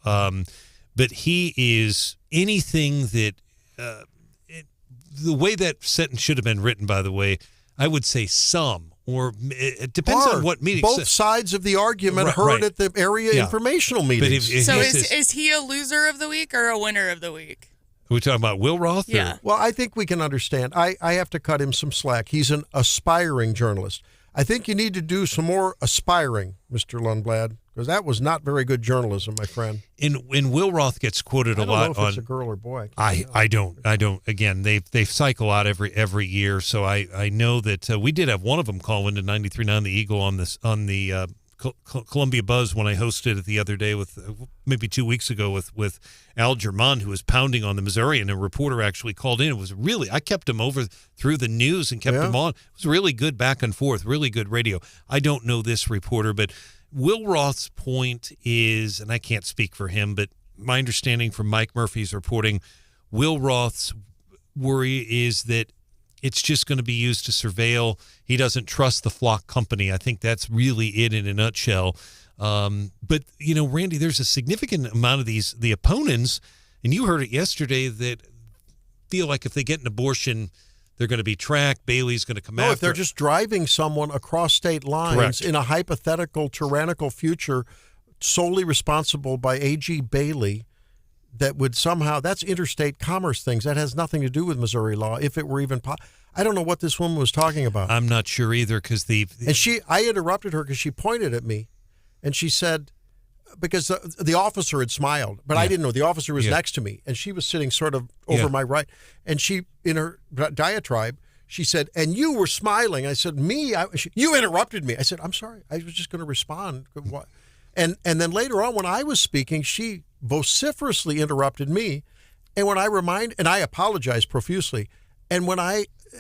but he is anything that the way that sentence should have been written. By the way, I would say some, or it depends on what meeting. Both sides of the argument heard at the area informational meetings. So is he a loser of the week or a winner of the week? Are we talking about Will Roth? Yeah. Well, I think we can understand. I have to cut him some slack. He's an aspiring journalist. I think you need to do some more aspiring, Mr. Lundblad, because that was not very good journalism, my friend. And Will Roth gets quoted a lot. I don't know if it's a girl or boy. I don't. Again, they cycle out every year, so I know that we did have one of them call into 93.9 The Eagle on the Columbia Buzz when I hosted it the other day with maybe 2 weeks ago with Al Germond, who was pounding on the Missourian. A reporter actually called in. It was really, I kept him over through the news and kept him on. It was really good back and forth, really good radio. I don't know this reporter, but Will Roth's point is, and I can't speak for him, but my understanding from Mike Murphy's reporting, Will Roth's worry is that it's just going to be used to surveil. He doesn't trust the flock company. I think that's really it in a nutshell. But, Randy, there's a significant amount of the opponents, and you heard it yesterday, that feel like if they get an abortion, they're going to be tracked. Bailey's going to come after. If they're just driving someone across state lines. Correct. In a hypothetical tyrannical future solely responsible by A.G. Bailey, that would somehow, that's interstate commerce things. That has nothing to do with Missouri law, if it were even I don't know what this woman was talking about. I'm not sure either, because I interrupted her because she pointed at me, and she said, because the officer had smiled, but I didn't know. The officer was next to me, and she was sitting sort of over my right. And she, in her diatribe, she said, and you were smiling. I said, me? You interrupted me. I said, I'm sorry. I was just going to respond. What? And then later on, when I was speaking, she vociferously interrupted me. And when I I apologized profusely. And when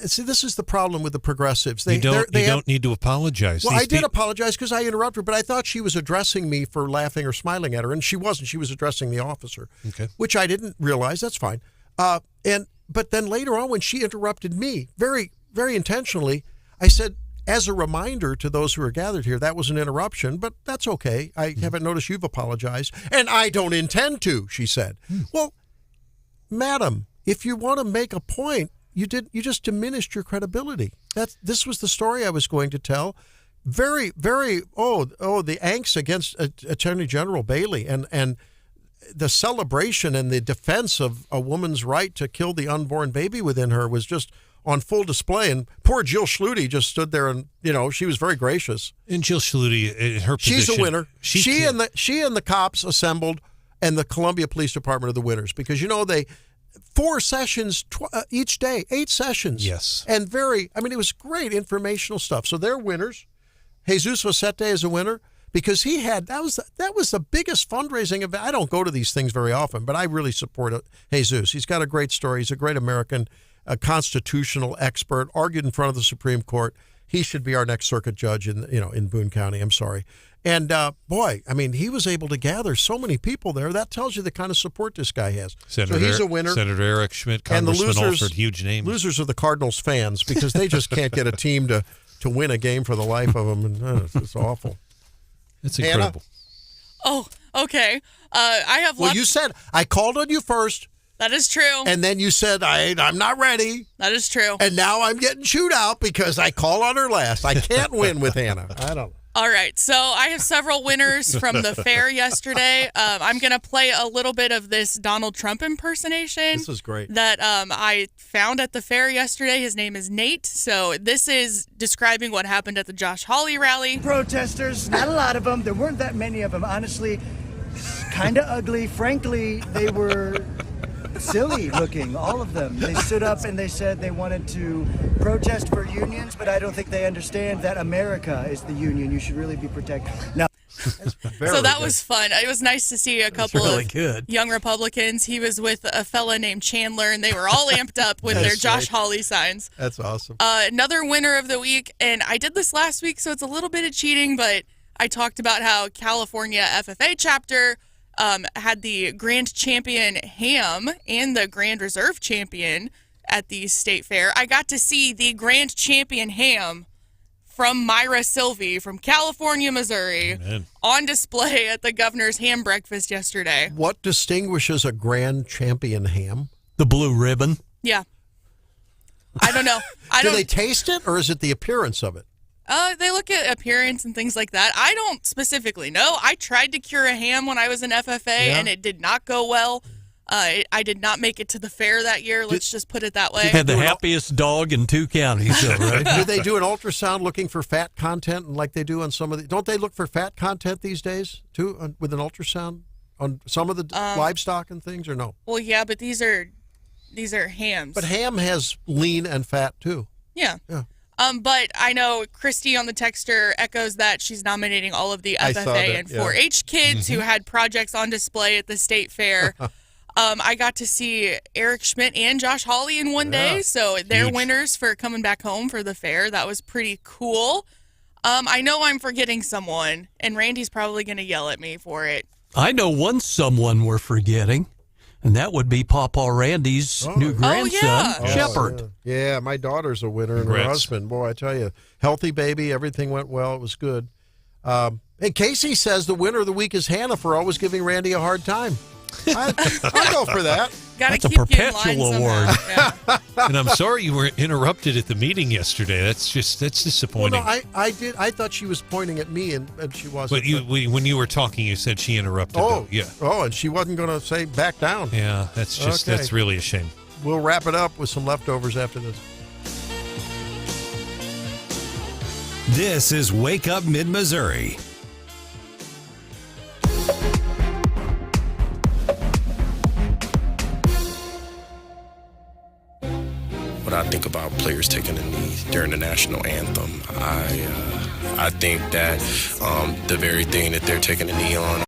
see, this is the problem with the progressives. You don't need to apologize. Well, I did apologize because I interrupted her, but I thought she was addressing me for laughing or smiling at her, and she wasn't. She was addressing the officer, which I didn't realize. That's fine. But then later on, when she interrupted me, very, very intentionally, I said, as a reminder to those who are gathered here, that was an interruption, but that's okay. I haven't noticed you've apologized, and I don't intend to, she said. Well, madam, if you want to make a point, you just diminished your credibility. This was the story I was going to tell. Very, very, the angst against Attorney General Bailey and the celebration and the defense of a woman's right to kill the unborn baby within her was just on full display. And poor Jill Schluty just stood there and, she was very gracious. And Jill Schluty, in her position, she's a winner. She and the cops assembled, and the Columbia Police Department are the winners because, they 4 sessions each day, 8 sessions. Yes. And it was great informational stuff. So they're winners. Jesus Vicente is a winner because that was the biggest fundraising event. I don't go to these things very often, but I really support Jesus. He's got a great story. He's a great American, a constitutional expert, argued in front of the Supreme Court. He should be our next circuit judge in Boone County. I'm sorry. And he was able to gather so many people there. That tells you the kind of support this guy has. So he's a winner. Senator Eric Schmidt, Congressman Alford, huge names. Losers are the Cardinals fans because they just can't get a team to win a game for the life of them. And it's awful. It's incredible. Hannah? Oh, okay. I have. Well, you said I called on you first. That is true. And then you said, I'm not ready. That is true. And now I'm getting chewed out because I call on her last. I can't win with Hannah. I don't know. All right. So I have several winners from the fair yesterday. I'm going to play a little bit of this Donald Trump impersonation. This is great. That I found at the fair yesterday. His name is Nate. So this is describing what happened at the Josh Hawley rally. Protesters, not a lot of them. There weren't that many of them, honestly. Kind of ugly. Frankly, they were silly looking, all of them. They stood up and they said they wanted to protest for unions, but I don't think they understand that America is the union. You should really be protected. No. So that was fun. It was nice to see a couple of young Republicans. He was with a fella named Chandler, and they were all amped up with their Josh Hawley signs. That's awesome. Another winner of the week, and I did this last week, so it's a little bit of cheating, but I talked about how California FFA chapter had the grand champion ham and the grand reserve champion at the state fair. I got to see the grand champion ham from Myra Sylvie from California, Missouri, on display at the governor's ham breakfast yesterday. What distinguishes a grand champion ham? The blue ribbon. Yeah. I don't know. Do they taste it, or is it the appearance of it? They look at appearance and things like that. I don't specifically know. I tried to cure a ham when I was in FFA, and it did not go well. I did not make it to the fair that year. Let's just put it that way. You had the happiest dog in 2 counties, though, right? Do they do an ultrasound looking for fat content, like they do on some of the? Don't they look for fat content these days too, with an ultrasound on some of the livestock and things, or no? Well, yeah, but these are hams. But ham has lean and fat too. Yeah. But I know Christy on the texter echoes that she's nominating all of the FFA and 4-H kids who had projects on display at the state fair. I got to see Eric Schmidt and Josh Hawley in one day, so they're winners for coming back home for the fair. That was pretty cool. I know I'm forgetting someone, and Randy's probably going to yell at me for it. I know someone we're forgetting. And that would be Pawpaw Randy's new grandson, Shepherd. Yeah, my daughter's a winner, and her husband. Boy, I tell you, healthy baby, everything went well. It was good. And Casey says the winner of the week is Hannah for always giving Randy a hard time. I'll go for that. Gotta That's a keep you in perpetual line award. somehow. Yeah. And I'm sorry you were interrupted at the meeting yesterday. That's disappointing. Well, no, I did. I thought she was pointing at me, and she wasn't. But when you were talking, you said she interrupted. Oh, yeah. Oh, and she wasn't going to say back down. Yeah, that's really a shame. We'll wrap it up with some leftovers after this. This is Wake Up Mid-Missouri. When I think about players taking a knee during the national anthem, I think that the very thing that they're taking a knee on.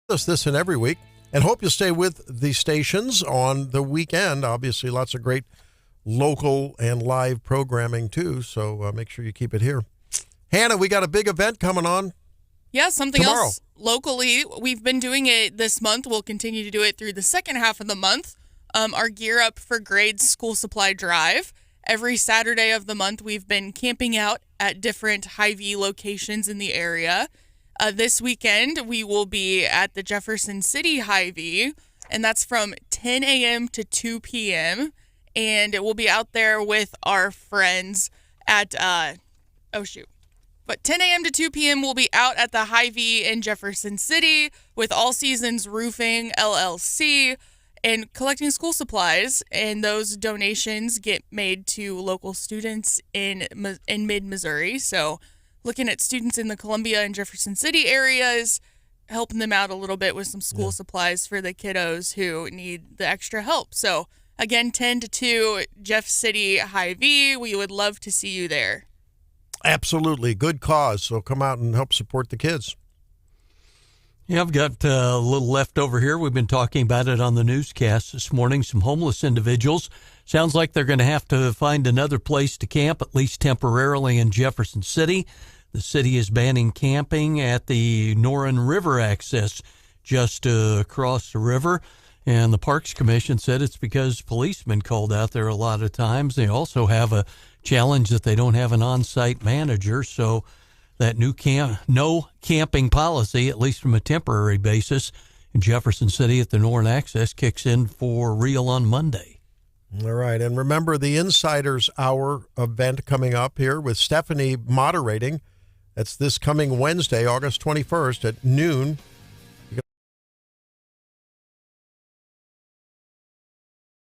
This and every week And hope you'll stay with the stations on the weekend. Obviously, lots of great local and live programming, too. So make sure you keep it here. Hannah, we got a big event coming on. Yeah, something tomorrow. else locally. We've been doing it this month. We'll continue to do it through the second half of the month. Our Gear Up for Grades school supply drive. Every Saturday of the month, we've been camping out at different Hy-Vee locations in the area. This weekend, we will be at the Jefferson City Hy-Vee, and that's from 10 a.m. to 2 p.m., and we'll be out there with our friends at, But 10 a.m. to 2 p.m. we'll be out at the Hy-Vee in Jefferson City with All Seasons Roofing, LLC, and collecting school supplies, and those donations get made to local students in mid-Missouri. So looking at students in the Columbia and Jefferson City areas, helping them out a little bit with some school supplies for the kiddos who need the extra help. So again, 10 to 2, Jeff City Hy-Vee. We would love to see you there. Absolutely. Good cause. So come out and help support the kids. Yeah, I've got a little left over here. We've been talking about it on the newscast this morning. Some homeless individuals. Sounds like they're going to have to find another place to camp, at least temporarily, in Jefferson City. The city is banning camping at the Noren River access just across the river. And the Parks Commission said it's because policemen called out there a lot of times. They also have a challenge that they don't have an on-site manager, so that new no camping policy, at least from a temporary basis, in Jefferson City at the Noren Access kicks in for real on Monday. All right. And remember the Insiders Hour event coming up here with Stephanie moderating. That's this coming Wednesday, August 21st at noon